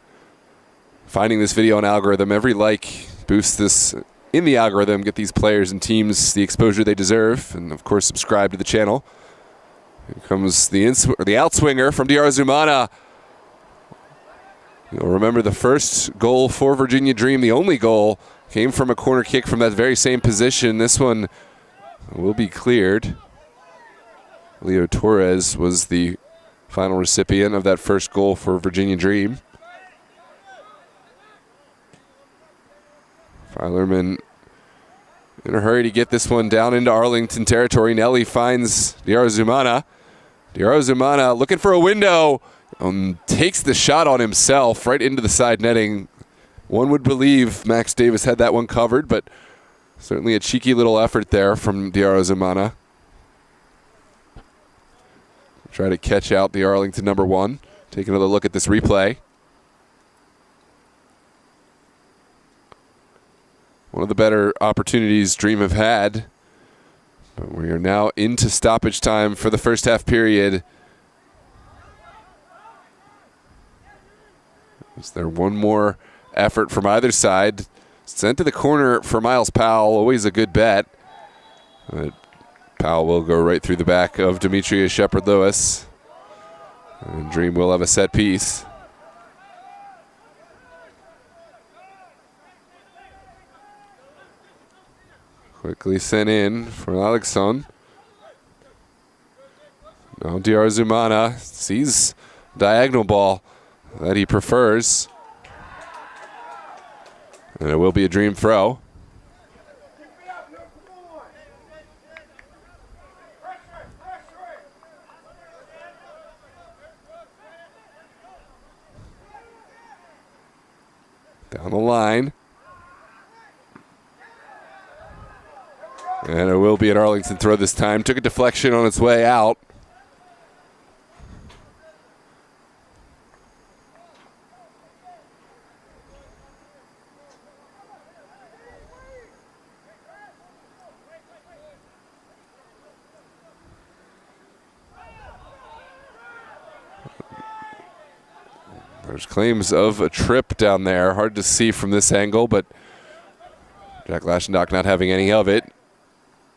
finding this video on algorithm. Every like boosts this in the algorithm, get these players and teams the exposure they deserve, and of course subscribe to the channel. Here comes the outswinger from Diarazumana. You'll remember the first goal for Virginia Dream, the only goal, came from a corner kick from that very same position. This one will be cleared. Leo Torres was the final recipient of that first goal for Virginia Dream. Filerman in a hurry to get this one down into Arlington territory. Nelly finds Diarazumana. Diarazumana looking for a window. Takes the shot on himself right into the side netting. One would believe Max Davis had that one covered, but certainly a cheeky little effort there from Diarazumana. Try to catch out the Arlington number 1. Take another look at this replay. One of the better opportunities Dream have had. But we are now into stoppage time for the first half period. Is there one more effort from either side? Sent to the corner for Miles Powell, always a good bet. But Powell will go right through the back of Demetrius Shepard-Lewis. And Dream will have a set piece. Quickly sent in for Alexson. Now Diarzumana sees diagonal ball that he prefers. And it will be a dream throw. Down the line. And it will be an Arlington throw this time. Took a deflection on its way out. There's claims of a trip down there. Hard to see from this angle, but Jack Lashendock not having any of it.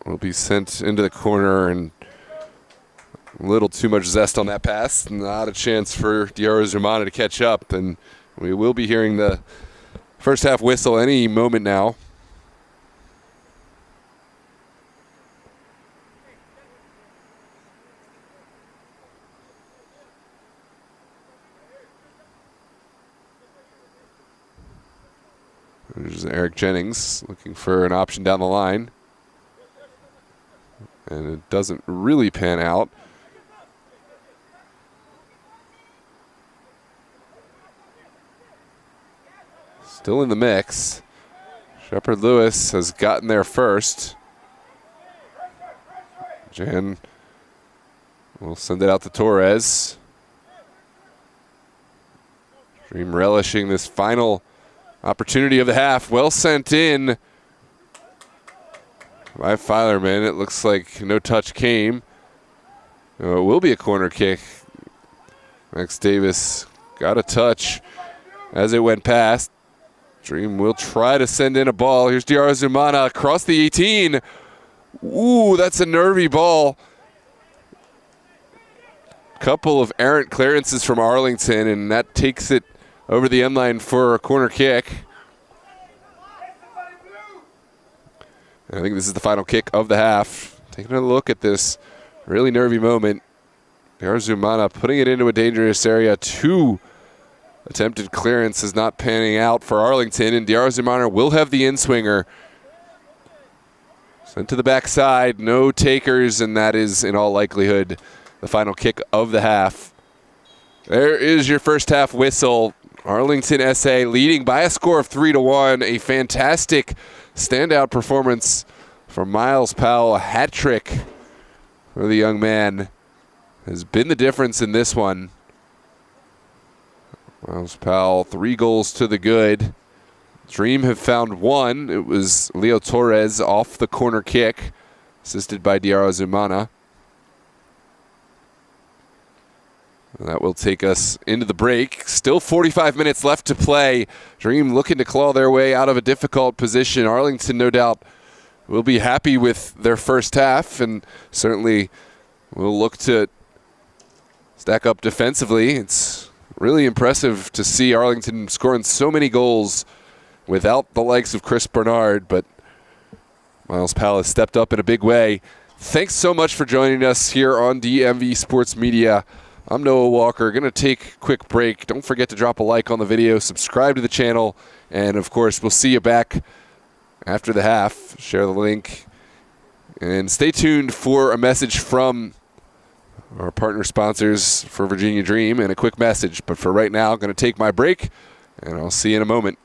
Will be sent into the corner, and a little too much zest on that pass. Not a chance for Diarzumana to catch up, and we will be hearing the first half whistle any moment now. There's Eric Jennings looking for an option down the line. And it doesn't really pan out. Still in the mix. Shepard Lewis has gotten there first. Jan will send it out to Torres. Dream relishing this final opportunity of the half. Well sent in by Filerman. It looks like no touch came. It will be a corner kick. Max Davis got a touch as it went past. Dream will try to send in a ball. Here's Diarzumana across the 18. Ooh, that's a nervy ball. Couple of errant clearances from Arlington, and that takes it over the end line for a corner kick. And I think this is the final kick of the half. Taking a look at this really nervy moment. Diarzumana putting it into a dangerous area. 2 attempted clearances not panning out for Arlington, and Diarzumana will have the in-swinger. Sent to the backside, no takers, and that is in all likelihood the final kick of the half. There is your first half whistle. Arlington SA leading by a score of 3-1. A fantastic standout performance from Miles Powell. A hat trick for the young man has been the difference in this one. Miles Powell, 3 goals to the good. Dream have found 1. It was Leo Torres off the corner kick, assisted by Diarzumana. That will take us into the break. Still 45 minutes left to play. Dream looking to claw their way out of a difficult position. Arlington, no doubt, will be happy with their first half and certainly will look to stack up defensively. It's really impressive to see Arlington scoring so many goals without the likes of Chris Bernard, but Miles Powell has stepped up in a big way. Thanks so much for joining us here on DMV Sports Media. I'm Noah Walker. Going to take a quick break. Don't forget to drop a like on the video, subscribe to the channel, and of course, we'll see you back after the half. Share the link, and stay tuned for a message from our partner sponsors for Virginia Dream and a quick message. But for right now, I'm going to take my break, and I'll see you in a moment.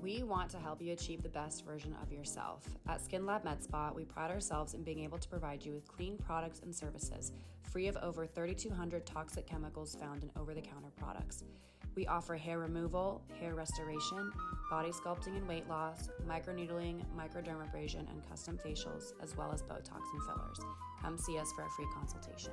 We want to help you achieve the best version of yourself. At Skin Lab Med Spa, we pride ourselves in being able to provide you with clean products and services, free of over 3,200 toxic chemicals found in over-the-counter products. We offer hair removal, hair restoration, body sculpting and weight loss, microneedling, microdermabrasion, and custom facials, as well as Botox and fillers. Come see us for a free consultation.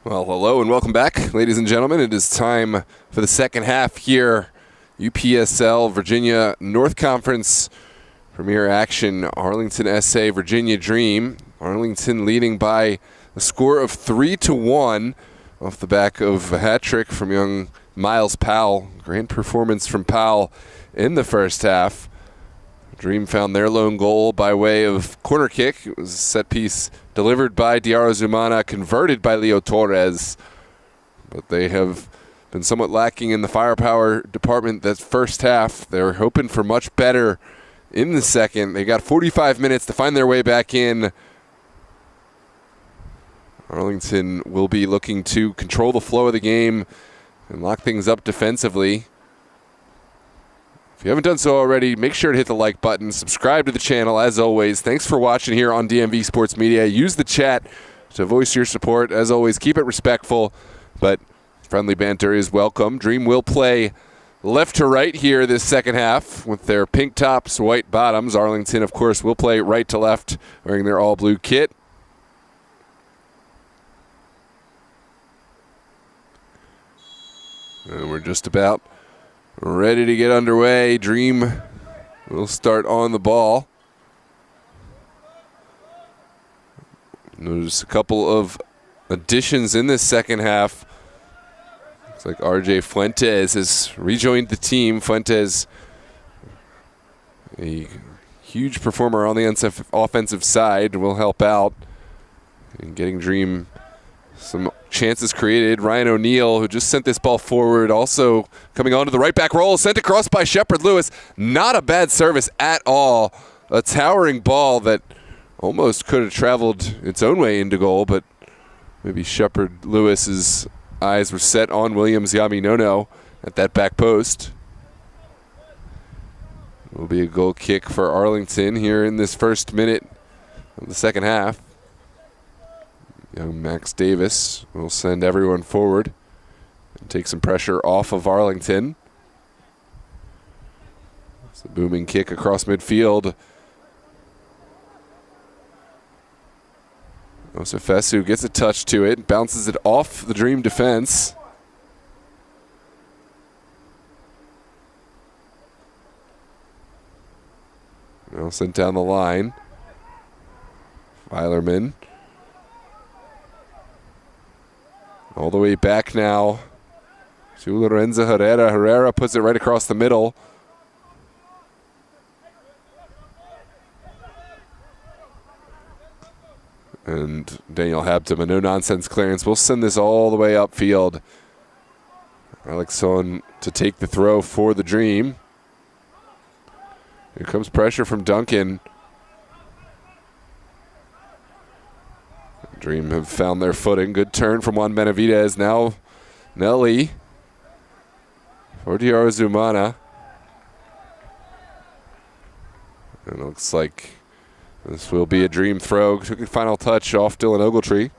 Well, hello and welcome back, ladies and gentlemen. It is time for the second half here. UPSL, Virginia North Conference Premier action. Arlington SA, Virginia Dream. Arlington leading by a score of 3-1 off the back of a hat trick from young Miles Powell. Great performance from Powell in the first half. Dream found their lone goal by way of corner kick. It was a set piece delivered by Diarra Zumana, converted by Leo Torres. But they have been somewhat lacking in the firepower department that first half. They were hoping for much better in the second. They got 45 minutes to find their way back in. Arlington will be looking to control the flow of the game and lock things up defensively. If you haven't done so already, make sure to hit the like button. Subscribe to the channel, as always. Thanks for watching here on DMV Sports Media. Use the chat to voice your support. As always, keep it respectful, but friendly banter is welcome. Dream will play left to right here this second half with their pink tops, white bottoms. Arlington, of course, will play right to left wearing their all-blue kit. And we're just about ready to get underway. Dream will start on the ball. There's a couple of additions in this second half. Looks like RJ Fuentes has rejoined the team. Fuentes, a huge performer on the offensive side, will help out in getting Dream some chances created. Ryan O'Neal, who just sent this ball forward, also coming onto the right back roll, sent across by Shepard Lewis. Not a bad service at all. A towering ball that almost could have traveled its own way into goal, but maybe Shepard Lewis's eyes were set on Williams Yaminono at that back post. It will be a goal kick for Arlington here in this first minute of the second half. Young Max Davis will send everyone forward and take some pressure off of Arlington. It's a booming kick across midfield. Osefesu gets a touch to it, bounces it off the Dream defense. Now sent down the line. Weilerman. All the way back now to Lorenzo Herrera. Herrera puts it right across the middle. And Daniel Habtem, a no-nonsense clearance. We'll send this all the way upfield. Alexson to take the throw for the Dream. Here comes pressure from Duncan. Dream have found their footing. Good turn from Juan Benavidez. Now Nelly for Diarra Zumana. And it looks like this will be a Dream throw. Took a final touch off Dylan Ogletree.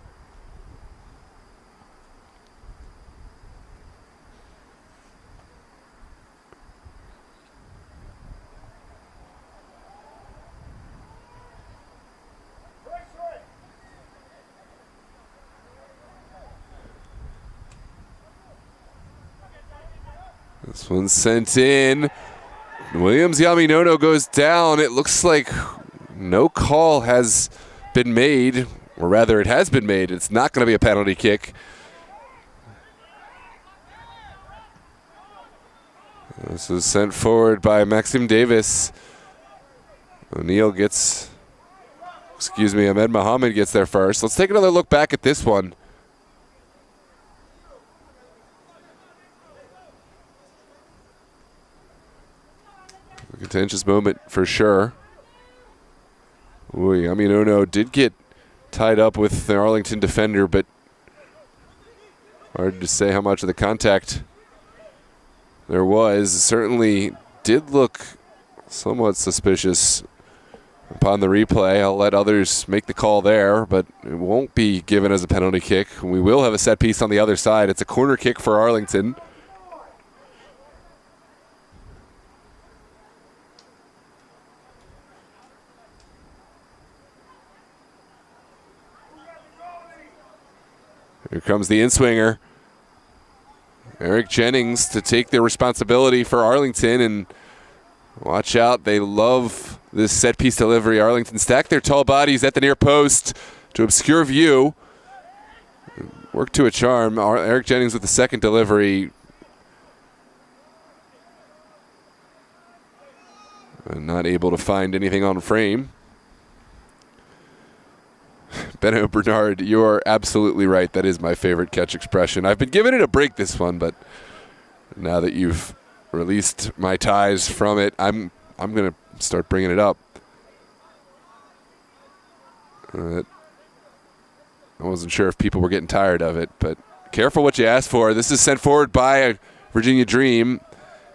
This one's sent in. Williams Yaminono goes down. It looks like no call has been made, or rather it has been made. It's not going to be a penalty kick. This was sent forward by Maxim Davis. O'Neal gets, Ahmed Mohammed gets there first. Let's take another look back at this one. A contentious moment for sure. Ooh, Yaminono did get tied up with the Arlington defender, but hard to say how much of the contact there was. Certainly did look somewhat suspicious upon the replay. I'll let others make the call there, but it won't be given as a penalty kick. We will have a set piece on the other side. It's a corner kick for Arlington. Here comes the in-swinger. Eric Jennings to take the responsibility for Arlington, and watch out, they love this set-piece delivery. Arlington stack their tall bodies at the near post to obscure view. Work to a charm. Eric Jennings with the second delivery. Not able to find anything on frame. Benno Bernard, you are absolutely right. That is my favorite catch expression. I've been giving it a break this one, but now that you've released my ties from it, I'm going to start bringing it up. I wasn't sure if people were getting tired of it, but careful what you ask for. This is sent forward by Virginia Dream.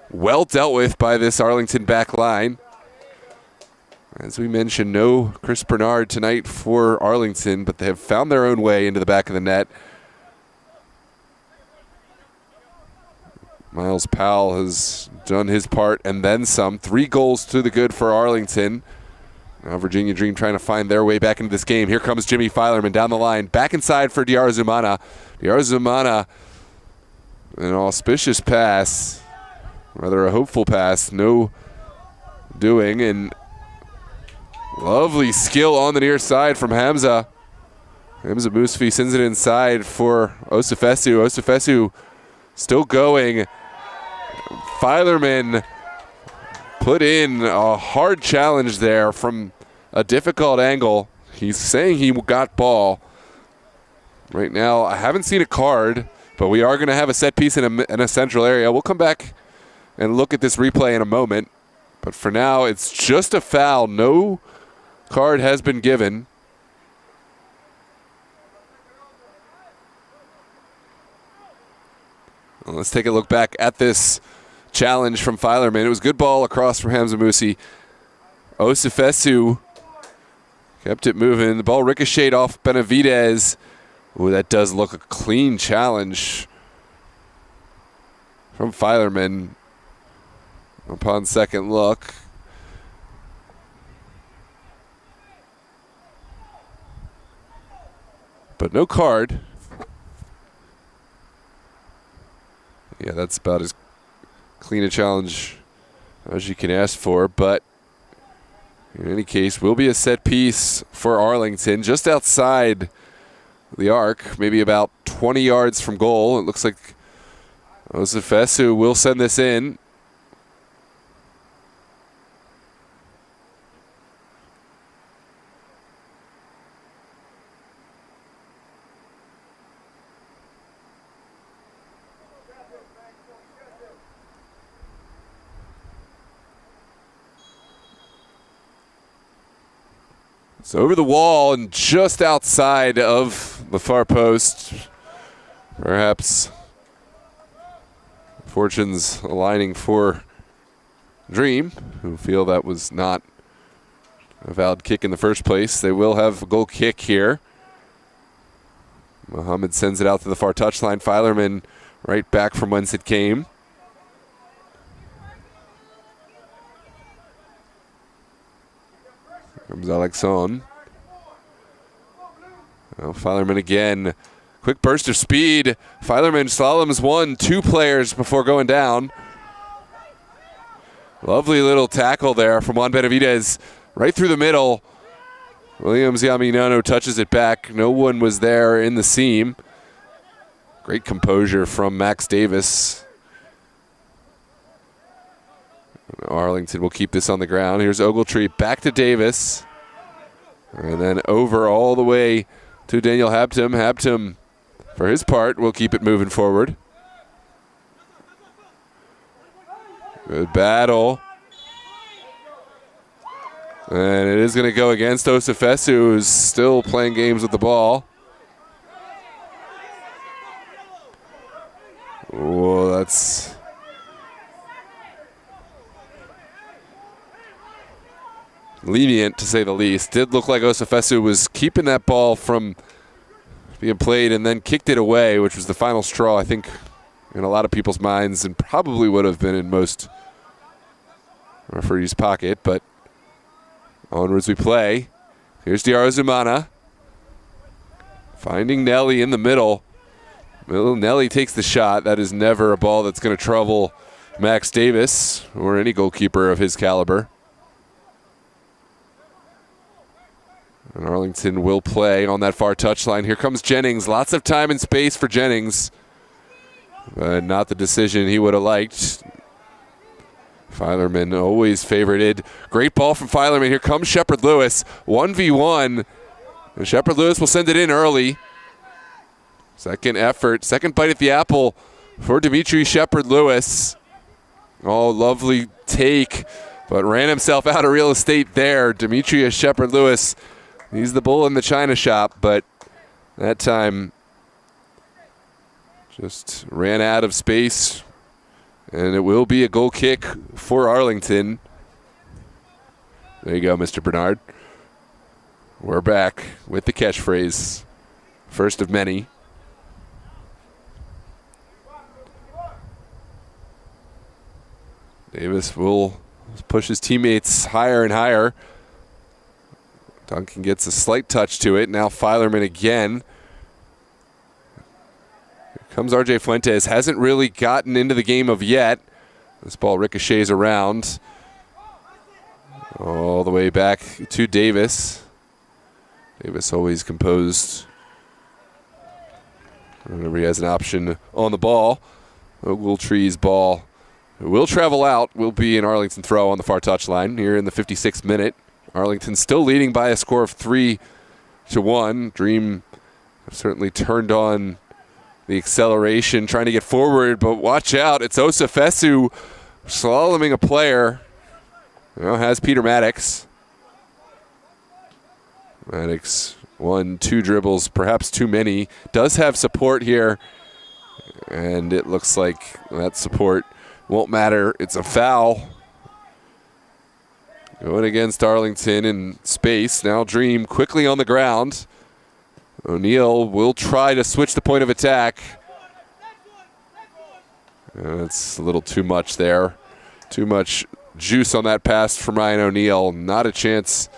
Well dealt with by this Arlington back line. As we mentioned, no Chris Bernard tonight for Arlington, but they have found their own way into the back of the net. Miles Powell has done his part and then some. 3 goals to the good for Arlington. Now Virginia Dream trying to find their way back into this game. Here comes Jimmy Filerman down the line. Back inside for Diarra Zumana. Diarra Zumana, an auspicious pass. Rather a hopeful pass. No doing. And lovely skill on the near side from Hamza. Hamza Mousfi sends it inside for Osifesu. Osifesu still going. Filerman put in a hard challenge there from a difficult angle. He's saying he got ball. Right now, I haven't seen a card, but we are going to have a set piece in a central area. We'll come back and look at this replay in a moment. But for now, it's just a foul. No card has been given. Well, let's take a look back at this challenge from Filerman. It was a good ball across from Hamza Moussi. Osifesu kept it moving. The ball ricocheted off Benavidez. Ooh, that does look a clean challenge from Filerman upon second look. But no card. Yeah, that's about as clean a challenge as you can ask for. But in any case, will be a set piece for Arlington just outside the arc, maybe about 20 yards from goal. It looks like Osifesu will send this in. It's over the wall and just outside of the far post. Perhaps fortunes aligning for Dream, who feel that was not a valid kick in the first place. They will have a goal kick here. Muhammad sends it out to the far touchline. Filerman right back from whence it came. Comes Alexon. Oh, Filerman again. Quick burst of speed. Filerman slaloms 1-2 players before going down. Lovely little tackle there from Juan Benavidez. Right through the middle. Williams Yaminano touches it back. No one was there in the seam. Great composure from Max Davis. Arlington will keep this on the ground. Here's Ogletree back to Davis. And then over all the way to Daniel Habtum. Habtum, for his part, will keep it moving forward. Good battle. And it is going to go against Osifesu, who's still playing games with the ball. Whoa, that's... lenient, to say the least. Did look like Osifesu was keeping that ball from being played and then kicked it away, which was the final straw, I think, in a lot of people's minds, and probably would have been in most referees' pocket. But onwards we play. Here's Diarra Zumana. Finding Nelly in the middle. Well, Nelly takes the shot. That is never a ball that's going to trouble Max Davis or any goalkeeper of his caliber. And Arlington will play on that far touchline. Here comes Jennings. Lots of time and space for Jennings. But not the decision he would have liked. Filerman always favorited. Great ball from Filerman. Here comes Shepard Lewis. 1v1. And Shepard Lewis will send it in early. Second effort, second bite at the apple for Dimitri Shepard Lewis. Oh, lovely take, but ran himself out of real estate there. Demetrius Shepard Lewis, he's the bull in the china shop, but that time just ran out of space. And it will be a goal kick for Arlington. There you go, Mr. Bernard. We're back with the catchphrase, first of many. Davis will push his teammates higher and higher. Duncan gets a slight touch to it. Now Filerman again. Here comes RJ Fuentes. Hasn't really gotten into the game of yet. This ball ricochets around. All the way back to Davis. Davis always composed whenever he has an option on the ball. Ogletree's ball will travel out, will be an Arlington throw on the far touchline here in the 56th minute. Arlington still leading by a score of 3-1. Dream certainly turned on the acceleration, trying to get forward, but watch out. It's Osafesu slaloming a player. Now has Peter Maddox. Maddox 1-2 dribbles, perhaps too many. Does have support here, and it looks like that support won't matter. It's a foul. Going against Arlington in space. Now Dream quickly on the ground. O'Neal will try to switch the point of attack. That's a little too much there. Too much juice on that pass from Ryan O'Neal. Not a chance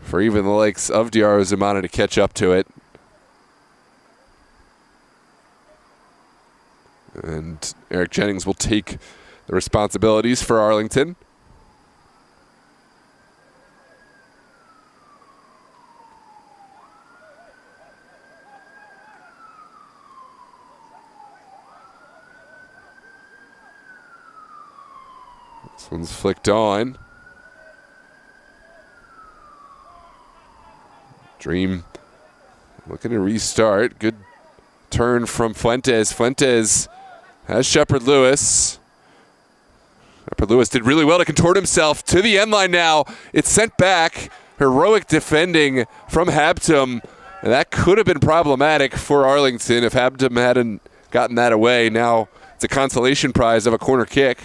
for even the likes of Diarra Zumana to catch up to it. And Eric Jennings will take the responsibilities for Arlington. This one's flicked on. Dream looking to restart. Good turn from Fuentes. Fuentes has Shepard Lewis. Shepard Lewis did really well to contort himself to the end line now. It's sent back. Heroic defending from Habtom. And that could have been problematic for Arlington if Habtom hadn't gotten that away. Now it's a consolation prize of a corner kick.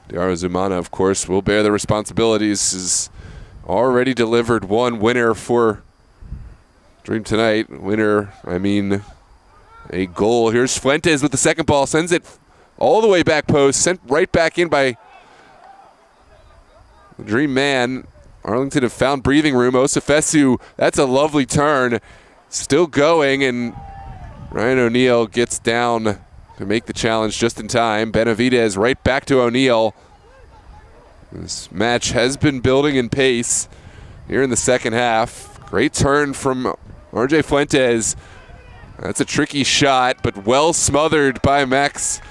Diarra Zumana, of course, will bear the responsibilities. Has already delivered one winner for Dream tonight. Winner, I mean a goal. Here's Fuentes with the second ball. Sends it all the way back post. Sent right back in by the Dream man. Arlington have found breathing room. Osafesu, that's a lovely turn. Still going, and Ryan O'Neal gets down to make the challenge just in time. Benavidez right back to O'Neal. This match has been building in pace here in the second half. Great turn from RJ Fuentes. That's a tricky shot, but well smothered by Maxine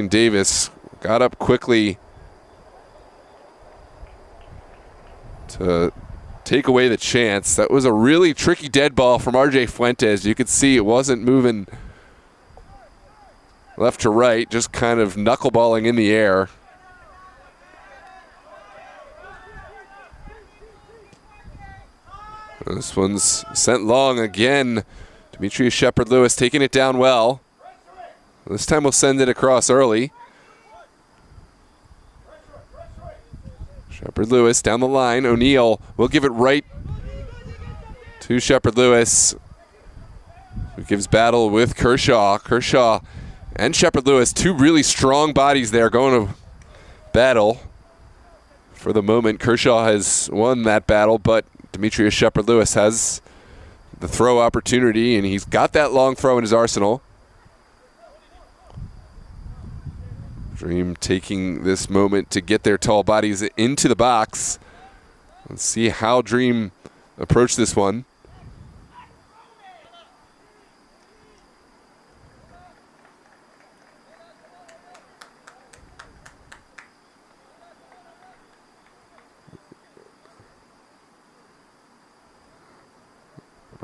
Davis. Got up quickly to take away the chance. That was a really tricky dead ball from RJ Fuentes. You could see it wasn't moving left to right, just kind of knuckleballing in the air. This one's sent long again. Demetrius Shepard Lewis taking it down well. This time we'll send it across early. Shepard Lewis down the line. O'Neal will give it right to Shepard Lewis, who gives battle with Kershaw. Kershaw and Shepard Lewis, two really strong bodies there going to battle For the moment, Kershaw has won that battle, but Demetrius Shepard-Lewis has the throw opportunity, and he's got that long throw in his arsenal. Dream taking this moment to get their tall bodies into the box. Let's see how Dream approach this one.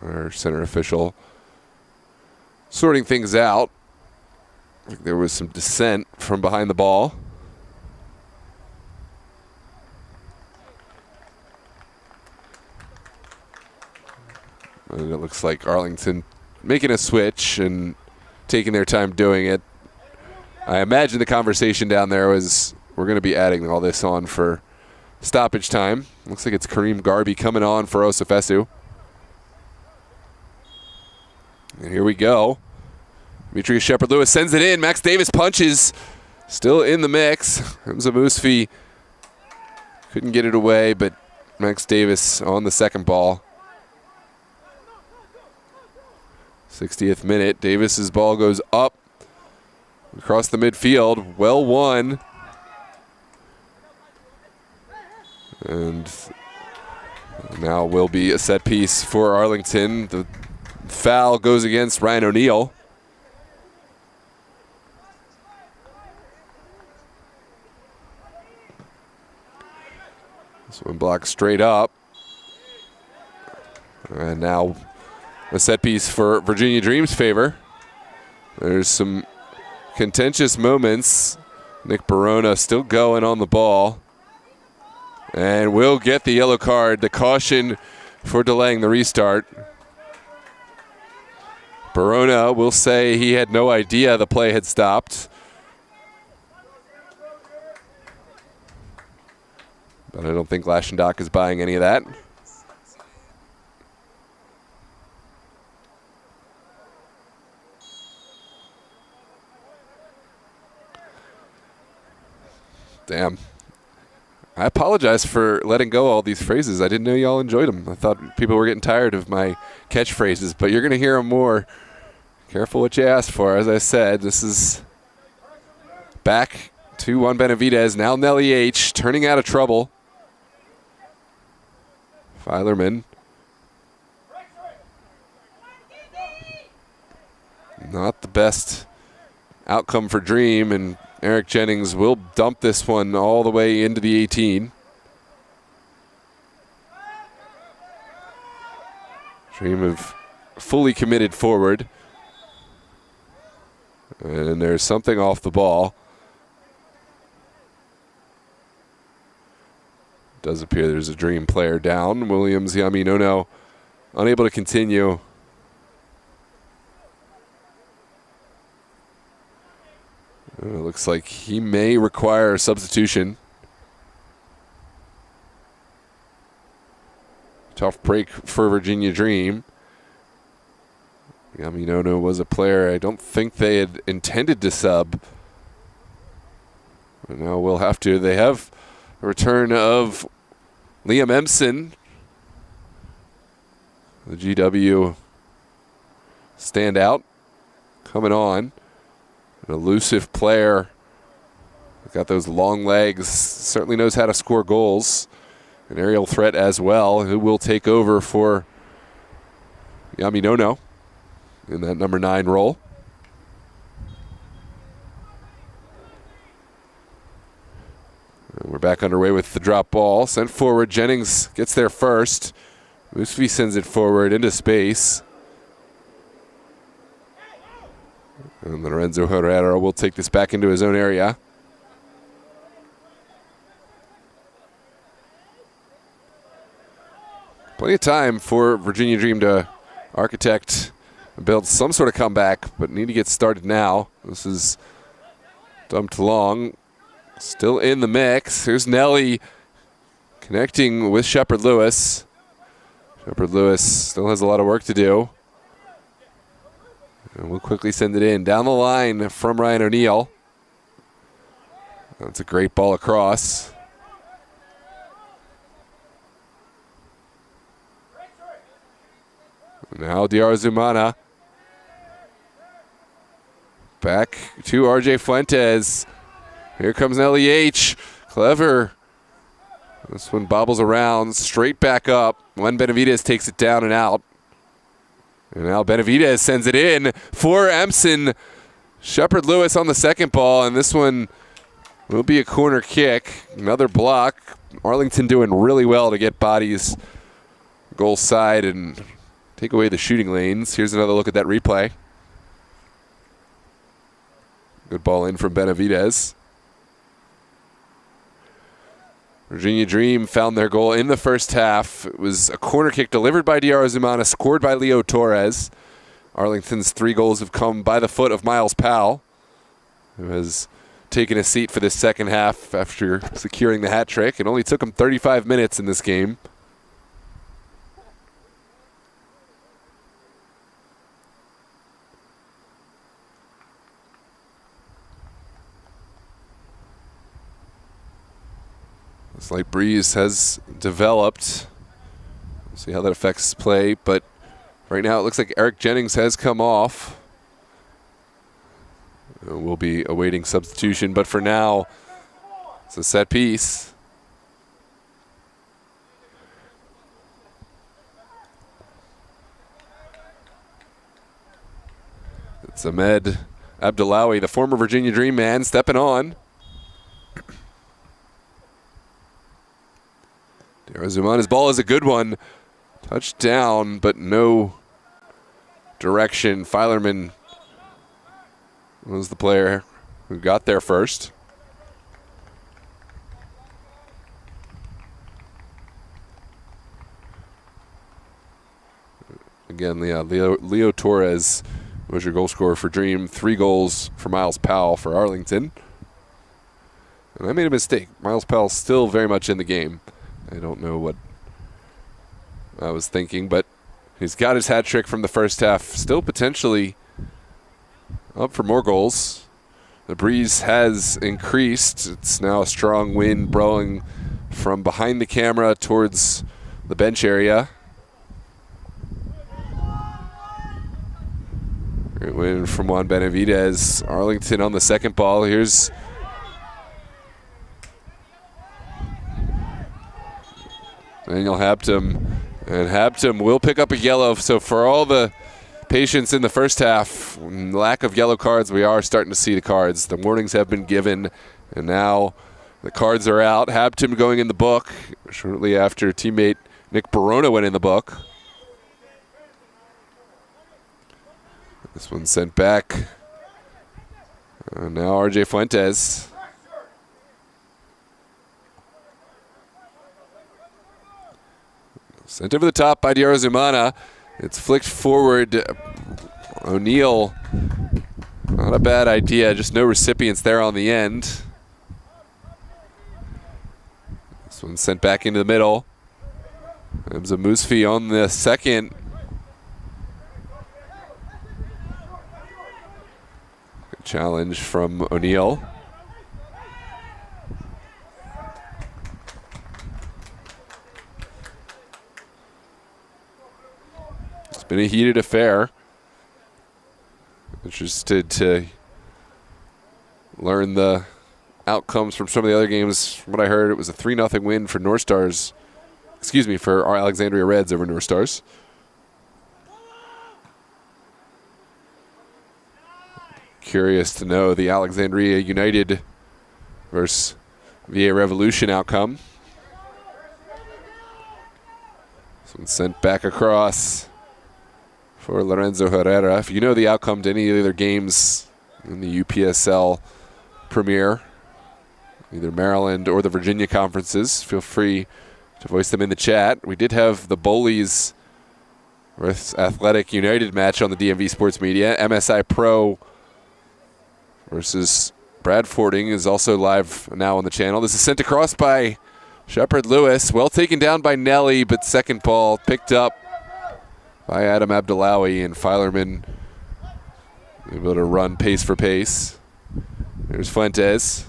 Our center official sorting things out. I think there was some dissent from behind the ball. And it looks like Arlington making a switch and taking their time doing it. I imagine the conversation down there was, we're going to be adding all this on for stoppage time. Looks like it's Kareem Garby coming on for Osifesu. And here we go. Demetrius Shepard-Lewis sends it in. Max Davis punches. Still in the mix. Hamza Musfi couldn't get it away, but Max Davis on the second ball. 60th minute. Davis's ball goes up across the midfield. Well won. And now will be a set piece for Arlington. The foul goes against Ryan O'Neal. This one blocked straight up. And now a set piece for Virginia Dream's favor. There's some contentious moments. Nick Barona still going on the ball. And will get the yellow card, the caution for delaying the restart. Barona will say he had no idea the play had stopped. But I don't think Lashendock is buying any of that. Damn. I apologize for letting go all these phrases. I didn't know y'all enjoyed them. I thought people were getting tired of my catchphrases, but you're going to hear them more. Careful what you ask for. As I said, this is back to Juan Benavidez. Now Nelly H. turning out of trouble. Filerman. Not the best outcome for Dream, and Eric Jennings will dump this one all the way into the 18. Dream have fully committed forward. And there's something off the ball. Does appear there's a Dream player down. Williams Yaminono unable to continue. It looks like he may require a substitution. Tough break for Virginia Dream. Yaminono was a player I don't think they had intended to sub. But now we'll have to. They have a return of Liam Empson, the GW standout, coming on. An elusive player. Got those long legs. Certainly knows how to score goals. An aerial threat as well, who will take over for Yaminono in that number 9 role. And we're back underway with the drop ball. Sent forward. Jennings gets there first. Musfi sends it forward into space. And Lorenzo Herrera will take this back into his own area. Plenty of time for Virginia Dream to architect and build some sort of comeback, but need to get started now. This is dumped long. Still in the mix. Here's Nelly connecting with Shepard-Lewis. Shepard-Lewis still has a lot of work to do. And we'll quickly send it in. Down the line from Ryan O'Neal. That's a great ball across. Now Diarzumana. Back to RJ Fuentes. Here comes Nelly H. Clever. This one bobbles around, straight back up. Juan Benavidez takes it down and out. And now Benavidez sends it in for Empson. Shepard Lewis on the second ball, and this one will be a corner kick. Another block. Arlington doing really well to get bodies goal side and take away the shooting lanes. Here's another look at that replay. Good ball in from Benavidez. Virginia Dream found their goal in the first half. It was a corner kick delivered by Diarzumana, scored by Leo Torres. Arlington's 3 goals have come by the foot of Miles Powell, who has taken a seat for this second half after securing the hat trick. It only took him 35 minutes in this game. Slight breeze has developed. We'll see how that affects play, but right now it looks like Eric Jennings has come off. We'll be awaiting substitution, but for now, it's a set piece. It's Ahmed Abdullawi, the former Virginia Dream man, stepping on. Diarzumana's ball is a good one. Touchdown, but no direction. Filerman was the player who got there first. Again, Leo Torres was your goal scorer for Dream. 3 goals for Miles Powell for Arlington. And I made a mistake. Miles Powell's still very much in the game. I don't know what I was thinking, but he's got his hat trick from the first half. Still potentially up for more goals. The breeze has increased. It's now a strong wind blowing from behind the camera towards the bench area. Great win from Juan Benavidez. Arlington on the second ball. Here's Daniel Hampton, and Hampton will pick up a yellow. So for all the patience in the first half, lack of yellow cards, we are starting to see the cards. The warnings have been given, and now the cards are out. Hampton going in the book shortly after teammate Nick Barona went in the book. This one sent back. Now RJ Fuentes. Sent over the top by Diarzumana. It's flicked forward. O'Neal, not a bad idea, just no recipients there on the end. This one sent back into the middle. Hamza Musfi on the second. Good challenge from O'Neal. Been a heated affair. Interested to learn the outcomes from some of the other games. From what I heard, it was a 3-0 win for North Stars. Excuse me, for our Alexandria Reds over North Stars. Curious to know the Alexandria United versus VA Revolution outcome. This one sent back across for Lorenzo Herrera. If you know the outcome to any of the other games in the UPSL Premier, either Maryland or the Virginia conferences, feel free to voice them in the chat. We did have the Bullies versus Athletic United match on the DMV Sports Media. MSI Pro versus Bradfording is also live now on the channel. This is sent across by Shepard Lewis. Well taken down by Nelly, but second ball picked up by Adam Abdullawi, and Filerman able to run pace for pace. There's Fuentes.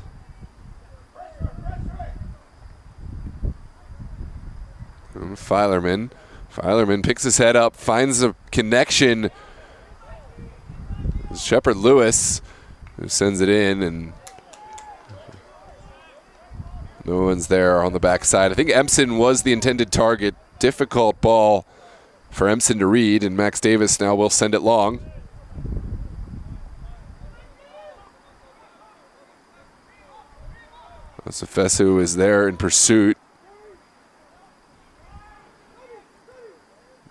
And Filerman Filerman picks his head up, finds a connection. Shepard Lewis, who sends it in, and no one's there on the backside. I think Empson was the intended target. Difficult ball for Empson to read, and Max Davis now will send it long. Sefesu is there in pursuit.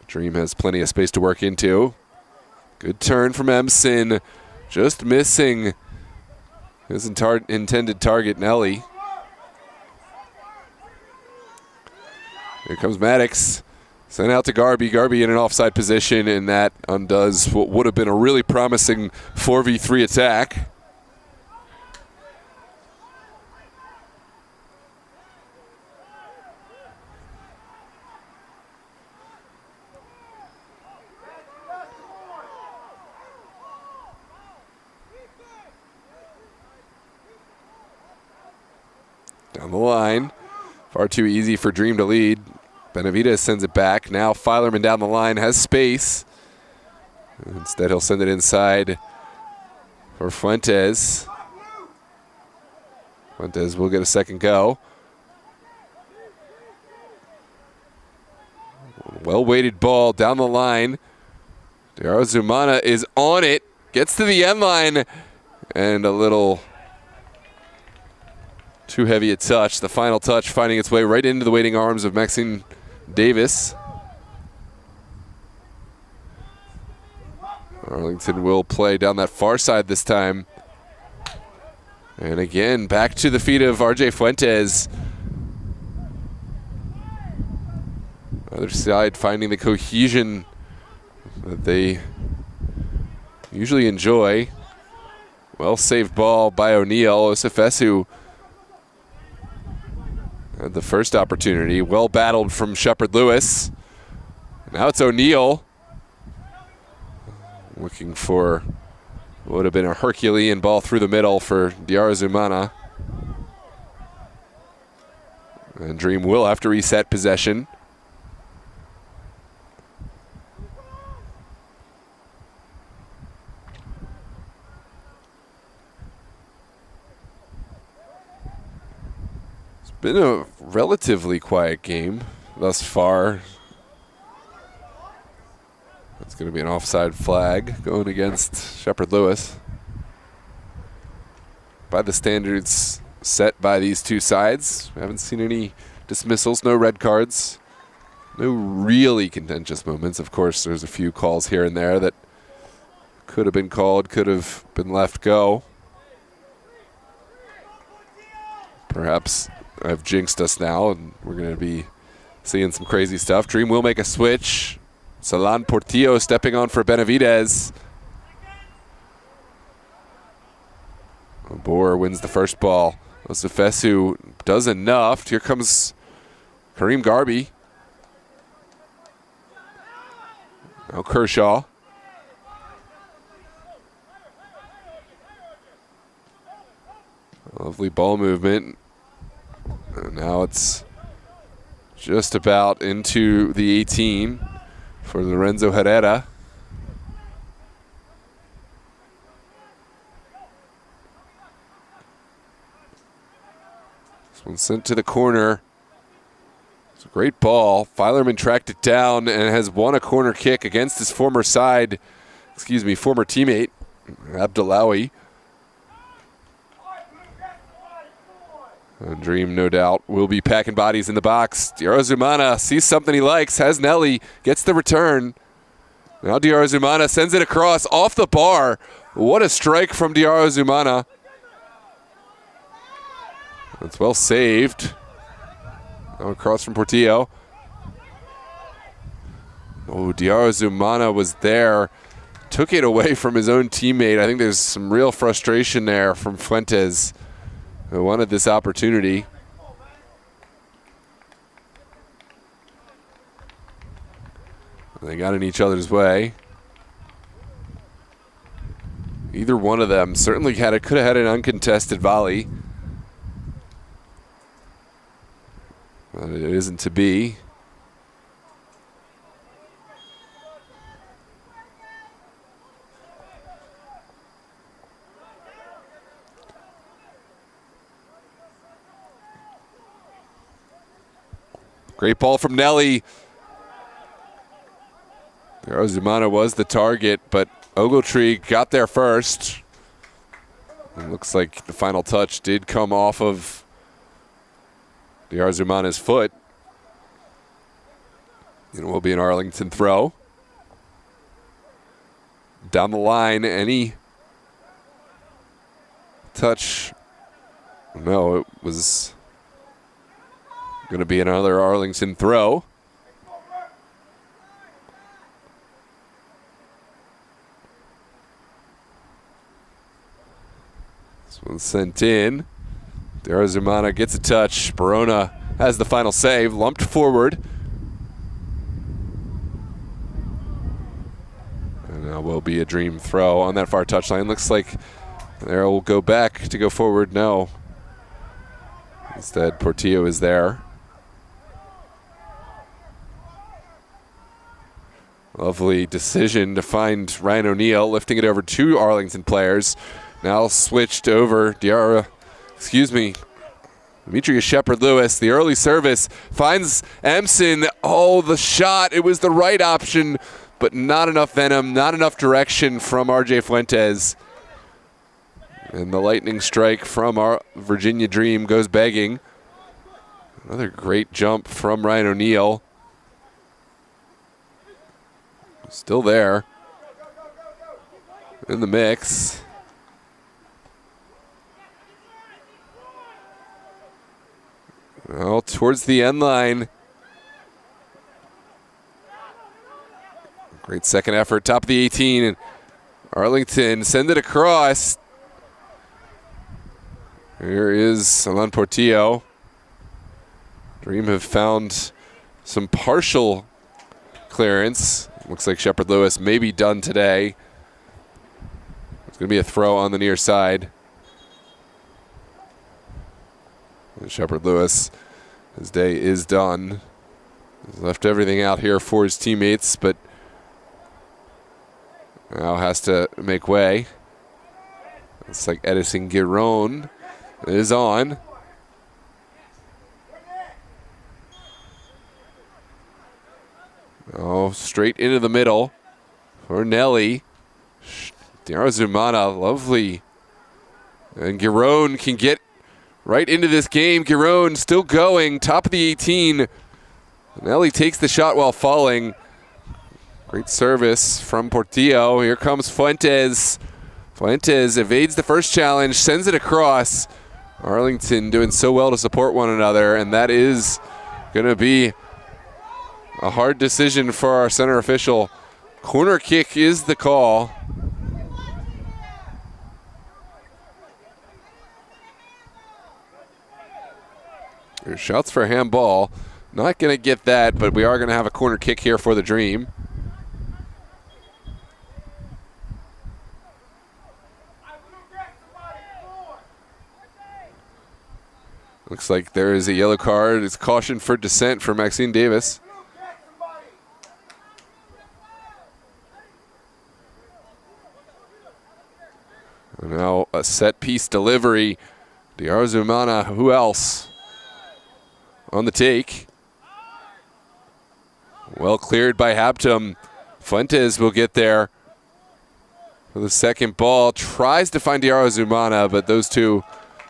Dream has plenty of space to work into. Good turn from Empson, just missing his intended target, Nelly. Here comes Maddox. Sent out to Garby. Garby in an offside position, and that undoes what would have been a really promising 4v3 attack. Down the line. Far too easy for Dream to lead. Benavidez sends it back. Now Filerman down the line has space. Instead, he'll send it inside for Fuentes. Fuentes will get a second go. Well-weighted ball down the line. Diarra Zumana is on it. Gets to the end line. And a little too heavy a touch. The final touch finding its way right into the waiting arms of Maxine Davis. Arlington will play down that far side this time. And again, back to the feet of RJ Fuentes. Other side finding the cohesion that they usually enjoy. Well saved ball by O'Neal. Osifesu had the first opportunity. Well battled from Shepard Lewis. Now it's O'Neal looking for what would have been a Herculean ball through the middle for Diarra Zumana. And Dream will have to reset possession. Been a relatively quiet game thus far. That's going to be an offside flag going against Shepard Lewis. By the standards set by these two sides, we haven't seen any dismissals, no red cards, no really contentious moments. Of course, there's a few calls here and there that could have been called, could have been left go. Perhaps I've jinxed us now, and we're going to be seeing some crazy stuff. Dream will make a switch. Salan Portillo stepping on for Benavidez. Boer wins the first ball. Osifesu does enough. Here comes Kareem Garby. Now Kershaw. Lovely ball movement. And now it's just about into the 18 for Lorenzo Herrera. This one sent to the corner. It's a great ball. Filerman tracked it down and has won a corner kick against his former teammate, Abdullawi. And Dream, no doubt, will be packing bodies in the box. Diarra Zumana sees something he likes, has Nelly, gets the return. Now Diarra Zumana sends it across off the bar. What a strike from Diarra Zumana. That's well saved. Now across from Portillo. Oh, Diarra Zumana was there. Took it away from his own teammate. I think there's some real frustration there from Fuentes, who wanted this opportunity. They got in each other's way. Either one of them certainly could have had an uncontested volley. But it isn't to be. Great ball from Nelly. Zumana was the target, but Ogletree got there first. It looks like the final touch did come off of Zumana's foot. It will be an Arlington throw. Down the line, any touch? No, it was going to be another Arlington throw. This one's sent in. Zumana gets a touch. Barona has the final save, lumped forward. And now will be a Dream throw on that far touchline. Looks like there will go back to go forward. No. Instead, Portillo is there. Lovely decision to find Ryan O'Neill, lifting it over two Arlington players. Now switched over, Demetrius Shepard-Lewis, the early service, finds Emson. Oh, the shot, it was the right option, but not enough venom, not enough direction from RJ Fuentes. And the lightning strike from our Virginia Dream goes begging. Another great jump from Ryan O'Neill. Still there in the mix. Well, towards the end line. Great second effort, top of the 18. And Arlington send it across. Here is Alan Portillo. Dream have found some partial clearance. Looks like Shepard-Lewis may be done today. It's going to be a throw on the near side. Shepard-Lewis, his day is done. He's left everything out here for his teammates, but now has to make way. It's like Edison Giron is on. Oh, straight into the middle for Nelly. Zumana, lovely. And Giron can get right into this game. Giron still going, top of the 18. Nelly takes the shot while falling. Great service from Portillo. Here comes Fuentes. Fuentes evades the first challenge, sends it across. Arlington doing so well to support one another, and that is going to be a hard decision for our center official. Corner kick is the call. There's shouts for handball. Not going to get that, but we are going to have a corner kick here for the Dream. Looks like there is a yellow card. It's caution for dissent for Maxine Davis. And now a set piece delivery. Zumana, who else? On the take. Well cleared by Habtum. Fuentes will get there for the second ball. Tries to find Zumana, but those two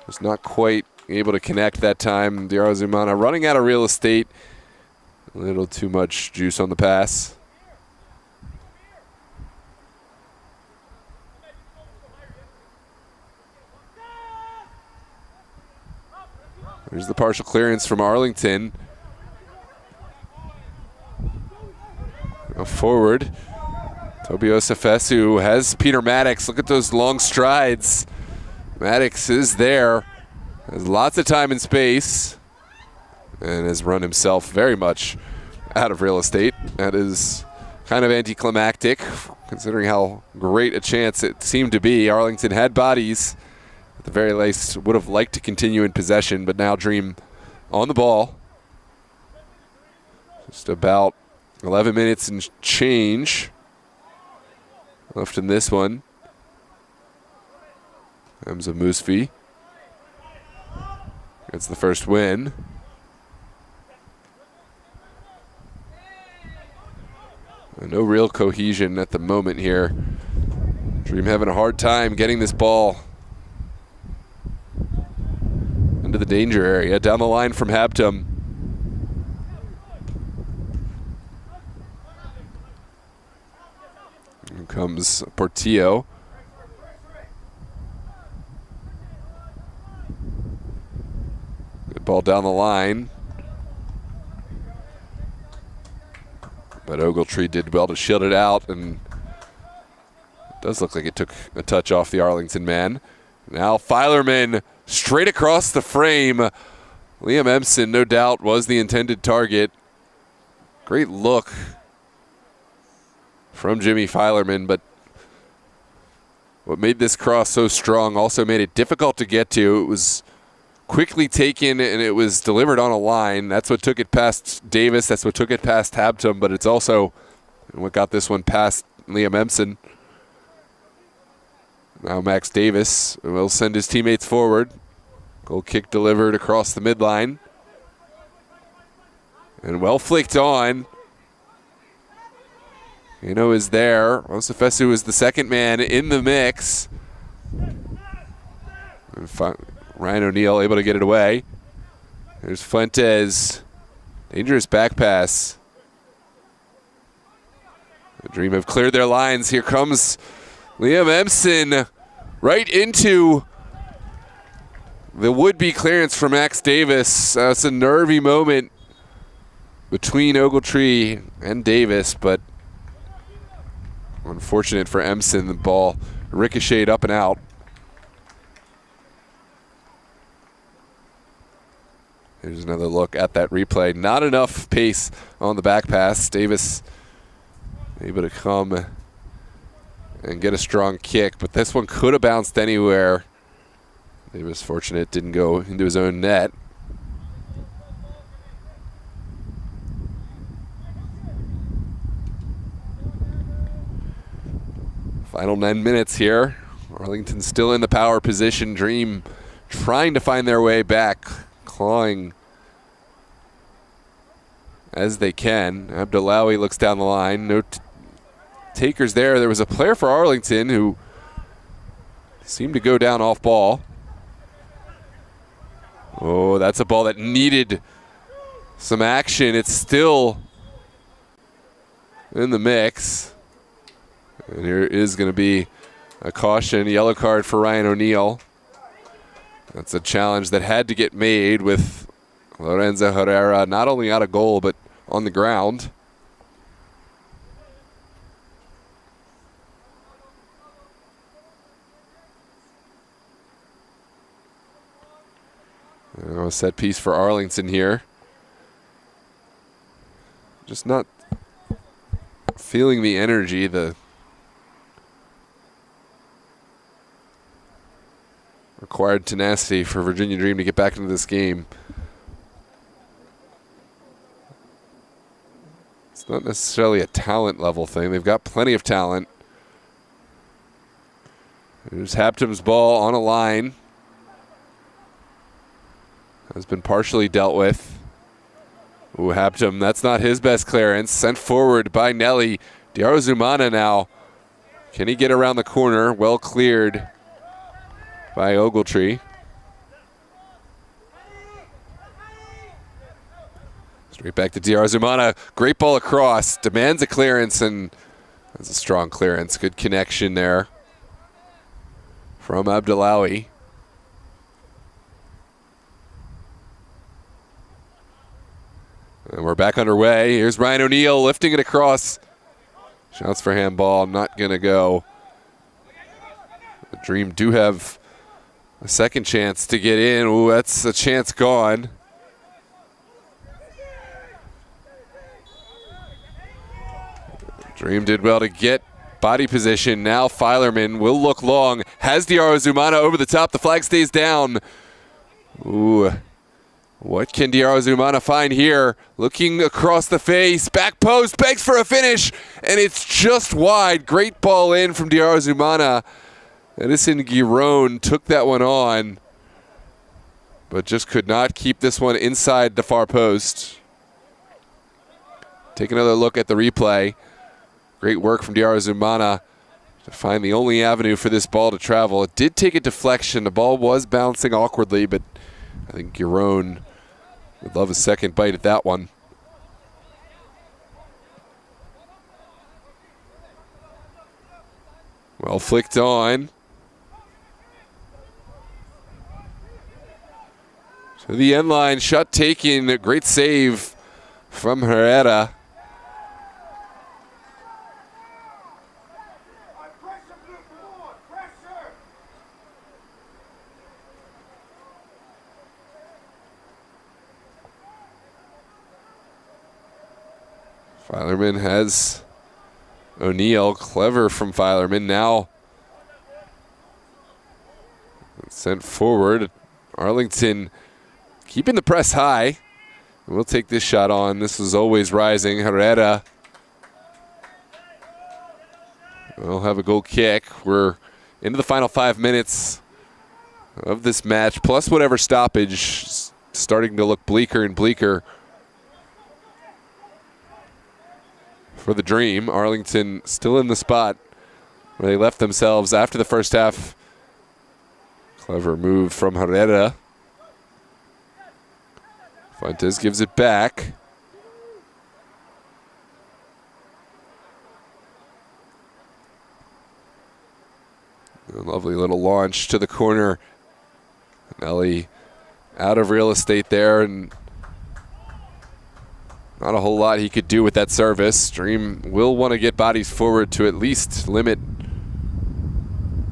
was not quite able to connect that time. Zumana running out of real estate. A little too much juice on the pass. There's the partial clearance from Arlington. Go forward. Toby Osafesu has Peter Maddox. Look at those long strides. Maddox is there. Has lots of time and space. And has run himself very much out of real estate. That is kind of anticlimactic, considering how great a chance it seemed to be. Arlington had bodies. At the very least, would have liked to continue in possession, but now Dream on the ball. Just about 11 minutes and change left in this one. Hamza Musfi gets the first win. No real cohesion at the moment here. Dream having a hard time getting this ball into the danger area. Down the line from Hampton. Here comes Portillo. Good ball down the line. But Ogletree did well to shield it out, and it does look like it took a touch off the Arlington man. Now Filerman straight across the frame. Liam Empson, no doubt, was the intended target. Great look from Jimmy Filerman, but what made this cross so strong also made it difficult to get to. It was quickly taken, and it was delivered on a line. That's what took it past Davis. That's what took it past Hampton, but it's also what got this one past Liam Empson. Now Max Davis will send his teammates forward. Goal kick delivered across the midline. And well flicked on. Kano is there. Osefesu is the second man in the mix. And Ryan O'Neal able to get it away. There's Fuentes. Dangerous back pass. The Dream have cleared their lines. Here comes Liam Empson right into the would-be clearance for Max Davis. It's a nervy moment between Ogletree and Davis, but unfortunate for Empson. The ball ricocheted up and out. Here's another look at that replay. Not enough pace on the back pass. Davis able to come and get a strong kick, but this one could have bounced anywhere. Davis fortunate it didn't go into his own net. Final 9 minutes here. Arlington still in the power position. Dream trying to find their way back, clawing as they can. Abdullawi looks down the line. No takers there. There was a player for Arlington who seemed to go down off ball. Oh, that's a ball that needed some action. It's still in the mix. And here is going to be a caution, yellow card for Ryan O'Neal. That's a challenge that had to get made with Lorenzo Herrera not only out of goal but on the ground. A set piece for Arlington here. Just not feeling the energy, the required tenacity for Virginia Dream to get back into this game. It's not necessarily a talent level thing. They've got plenty of talent. There's Hampton's ball on a line. Has been partially dealt with. Ooh, Hampton, that's not his best clearance. Sent forward by Nelly. Diarra Zumana now. Can he get around the corner? Well cleared by Ogletree. Straight back to Diarra Zumana. Great ball across. Demands a clearance, and that's a strong clearance. Good connection there from Abdullawi. And we're back underway. Here's Ryan O'Neal lifting it across. Shouts for handball. Not going to go. The Dream do have a second chance to get in. Ooh, that's a chance gone. Dream did well to get body position. Now Filerman will look long. Has Diarra Zumana over the top. The flag stays down. Ooh. What can Diarra Zumana find here? Looking across the face. Back post. Begs for a finish. And it's just wide. Great ball in from Diarra Zumana. Edison Giron took that one on, but just could not keep this one inside the far post. Take another look at the replay. Great work from Zumana to find the only avenue for this ball to travel. It did take a deflection. The ball was bouncing awkwardly, but I think Giron would love a second bite at that one. Well flicked on. To the end line, shot taken, a great save from Herrera. Filerman has O'Neal, clever from Filerman. Now sent forward. Arlington keeping the press high. We'll take this shot on. This is always rising. Herrera will have a goal kick. We're into the final 5 minutes of this match, plus whatever stoppage, starting to look bleaker and bleaker for the Dream. Arlington still in the spot where they left themselves after the first half. Clever move from Herrera. Fuentes gives it back. A lovely little launch to the corner. Nelly out of real estate there, and not a whole lot he could do with that service. Dream will want to get bodies forward to at least limit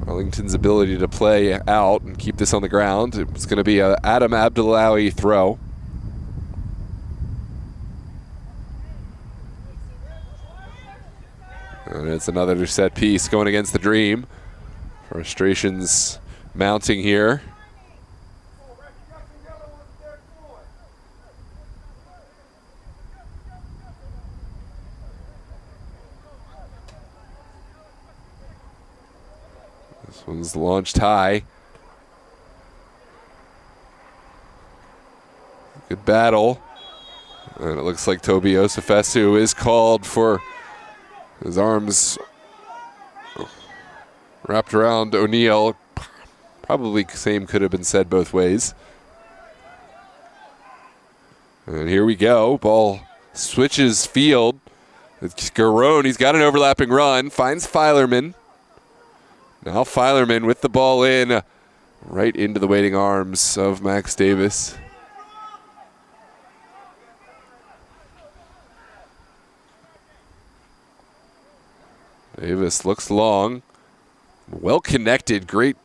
Arlington's ability to play out and keep this on the ground. It's going to be an Adam Abdullahi throw. And it's another set piece going against the Dream. Frustrations mounting here. This one's launched high. Good battle. And it looks like Toby Osifesu is called for his arms wrapped around O'Neal. Probably same could have been said both ways. And here we go. Ball switches field. It's Giron. He's got an overlapping run. Finds Filerman. Now Filerman with the ball in. Right into the waiting arms of Max Davis. Davis looks long. Well connected. Great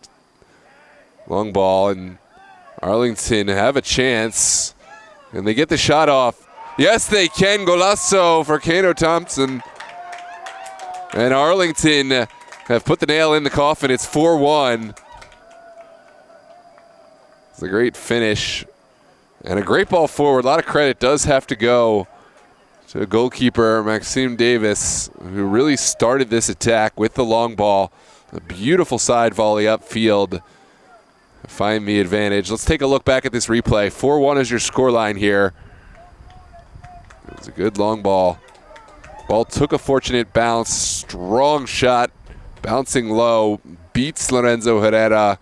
long ball. And Arlington have a chance. And they get the shot off. Yes, they can. Golazo for Kano Thompson. And Arlington have put the nail in the coffin. It's 4-1. It's a great finish. And a great ball forward. A lot of credit does have to go to goalkeeper Maxime Davis, who really started this attack with the long ball. A beautiful side volley upfield. Find the advantage. Let's take a look back at this replay. 4-1 is your scoreline here. It was a good long ball. Ball took a fortunate bounce. Strong shot. Bouncing low. Beats Lorenzo Herrera.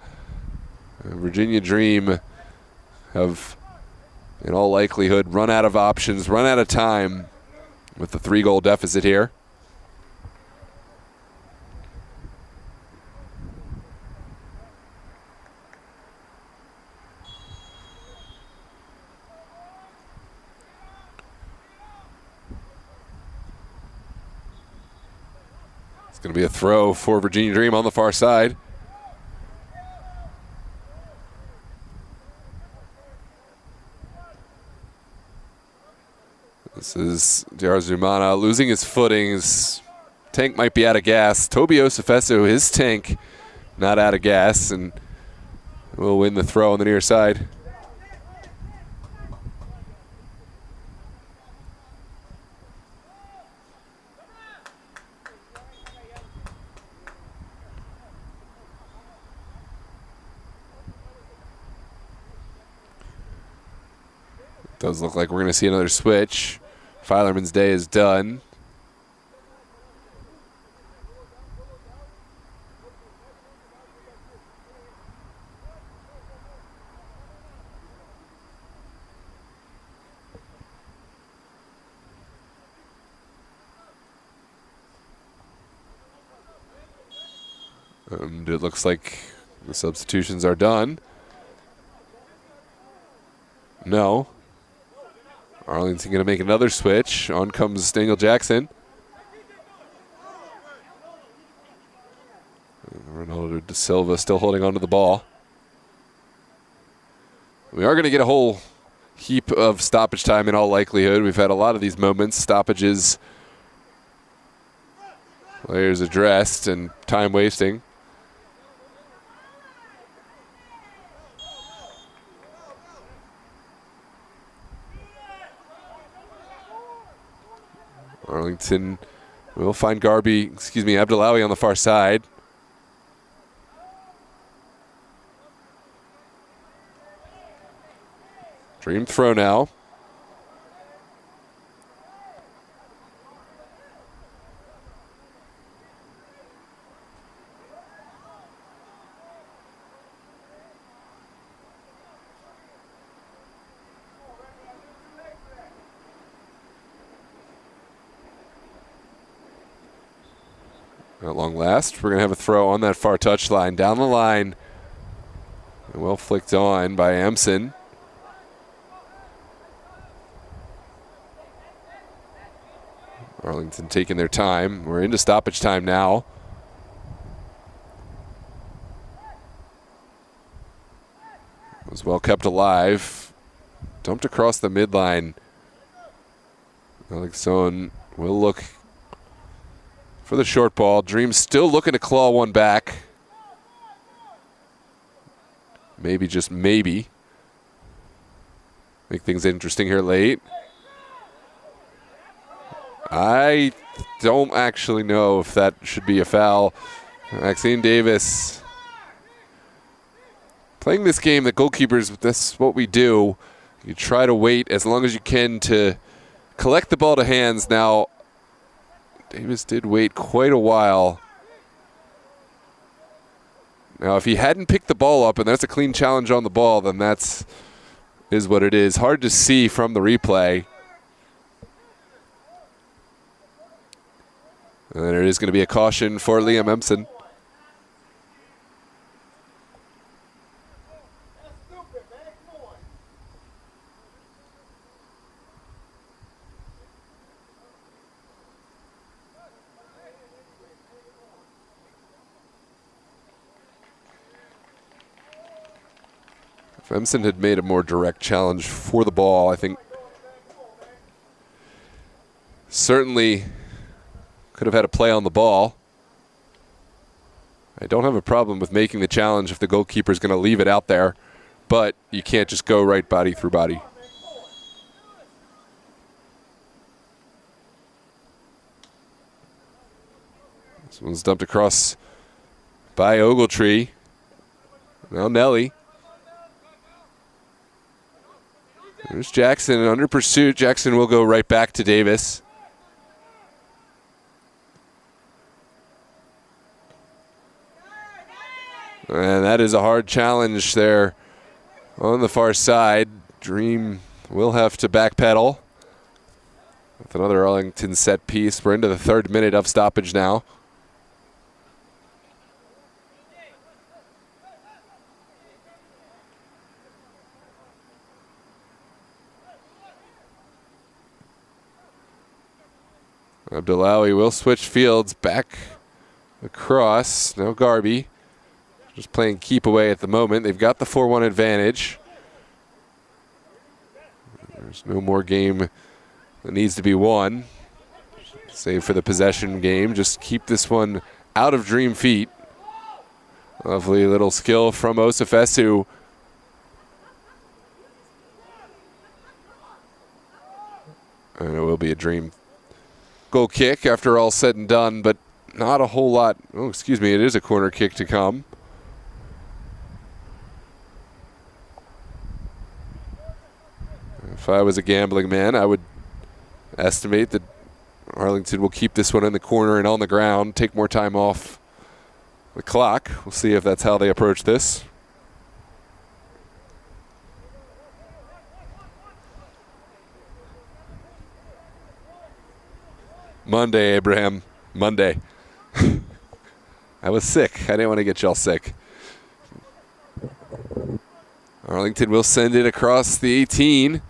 Virginia Dream have, in all likelihood, run out of options, run out of time with the 3-goal deficit here. It's going to be a throw for Virginia Dream on the far side. This is Zumana losing his footing. His tank might be out of gas. Toby Osifesu, his tank not out of gas, and will win the throw on the near side. Does look like we're going to see another switch. Filerman's day is done. And it looks like the substitutions are done. No. Arlington going to make another switch. On comes Daniel Jackson. Ronaldo da Silva still holding on to the ball. We are going to get a whole heap of stoppage time in all likelihood. We've had a lot of these moments, stoppages, players addressed, and time wasting. Arlington will find Abdullawi on the far side. Dream throw now. At long last, we're going to have a throw on that far touchline. Down the line. And well flicked on by Amson. Arlington taking their time. We're into stoppage time now. Was well kept alive. Dumped across the midline. Alexson will look for the short ball. Dream still looking to claw one back. Maybe, just maybe. Make things interesting here late. I don't actually know if that should be a foul. Maxine Davis playing this game, the goalkeepers, that's what we do. You try to wait as long as you can to collect the ball to hands. Now, Davis did wait quite a while. Now, if he hadn't picked the ball up and that's a clean challenge on the ball, then is what it is. Hard to see from the replay. And there is going to be a caution for Liam Empson. If Empson had made a more direct challenge for the ball, I think certainly could have had a play on the ball. I don't have a problem with making the challenge if the goalkeeper is going to leave it out there, but you can't just go right body through body. This one's dumped across by Ogletree. Now Nelly. There's Jackson under pursuit. Jackson will go right back to Davis. And that is a hard challenge there on the far side. Dream will have to backpedal with another Arlington set piece. We're into the 3rd minute of stoppage now. Abdullawi will switch fields back across. No Garby. Just playing keep away at the moment. They've got the 4-1 advantage. There's no more game that needs to be won. Save for the possession game. Just keep this one out of Dream feet. Lovely little skill from Osifesu. And it will be a Dream goal kick after all said and done, but not a whole lot. Oh, excuse me, it is a corner kick to come. If I was a gambling man, I would estimate that Arlington will keep this one in the corner and on the ground, take more time off the clock. We'll see if that's how they approach this. Monday, Abraham. Monday. I was sick. I didn't want to get y'all sick. Arlington will send it across the 18.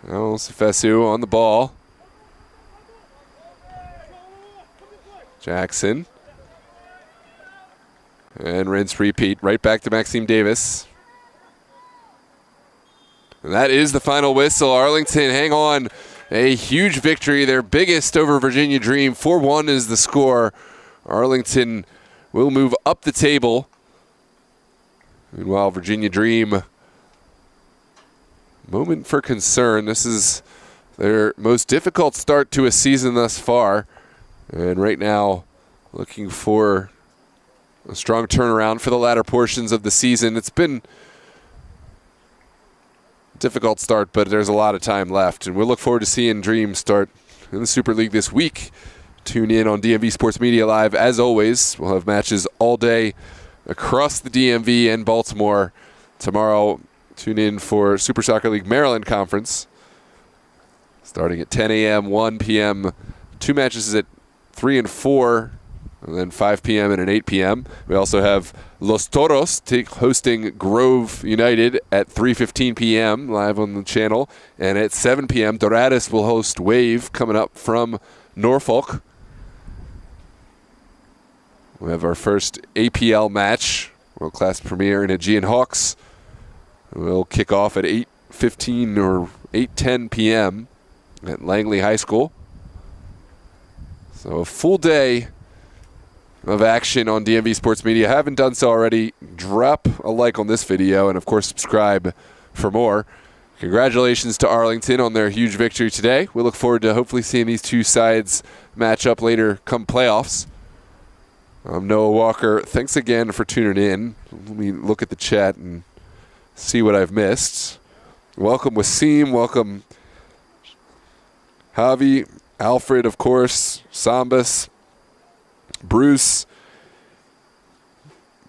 Oh, Sefesu on the ball. Jackson. And rinse, repeat, right back to Maxime Davis. And that is the final whistle. Arlington, hang on. A huge victory, their biggest over Virginia Dream. 4-1 is the score. Arlington will move up the table. Meanwhile, Virginia Dream, moment for concern. This is their most difficult start to a season thus far. And right now, looking for a strong turnaround for the latter portions of the season. It's been a difficult start, but there's a lot of time left. And we'll look forward to seeing Dream start in the Super League this week. Tune in on DMV Sports Media Live. As always, we'll have matches all day across the DMV and Baltimore. Tomorrow, tune in for Super Soccer League Maryland Conference. Starting at 10 a.m., 1 p.m., 2 matches at 3 and 4, and then 5 p.m. and an 8 p.m. We also have Los Toros hosting Grove United at 3:15 p.m. live on the channel. And at 7 p.m., Dorados will host Wave coming up from Norfolk. We have our first APL match, World Class Premier in Aegean Hawks. We'll kick off at 8:15 or 8:10 p.m. at Langley High School. So a full day of action on DMV Sports Media. Haven't done so already, drop a like on this video and, of course, subscribe for more. Congratulations to Arlington on their huge victory today. We look forward to hopefully seeing these two sides match up later come playoffs. I'm Noah Walker. Thanks again for tuning in. Let me look at the chat and see what I've missed. Welcome Wasim. Welcome Javi. Alfred, of course. Sambas. Bruce.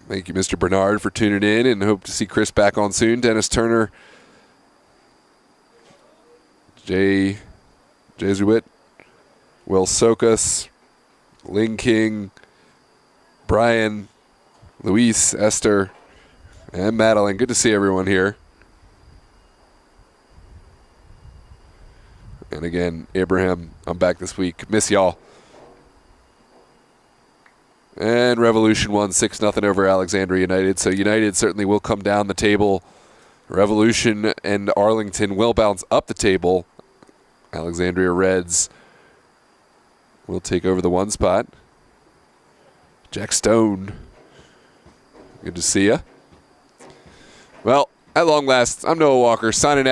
Thank you, Mr. Bernard, for tuning in, and hope to see Chris back on soon. Dennis Turner. Jay Jesuit. Will Sokas. Ling King. Brian, Luis, Esther, and Madeline. Good to see everyone here. And again, Abraham, I'm back this week. Miss y'all. And Revolution won 6-0 over Alexandria United. So United certainly will come down the table. Revolution and Arlington will bounce up the table. Alexandria Reds will take over the 1 spot. Jack Stone, good to see ya. Well, at long last, I'm Noah Walker, signing out.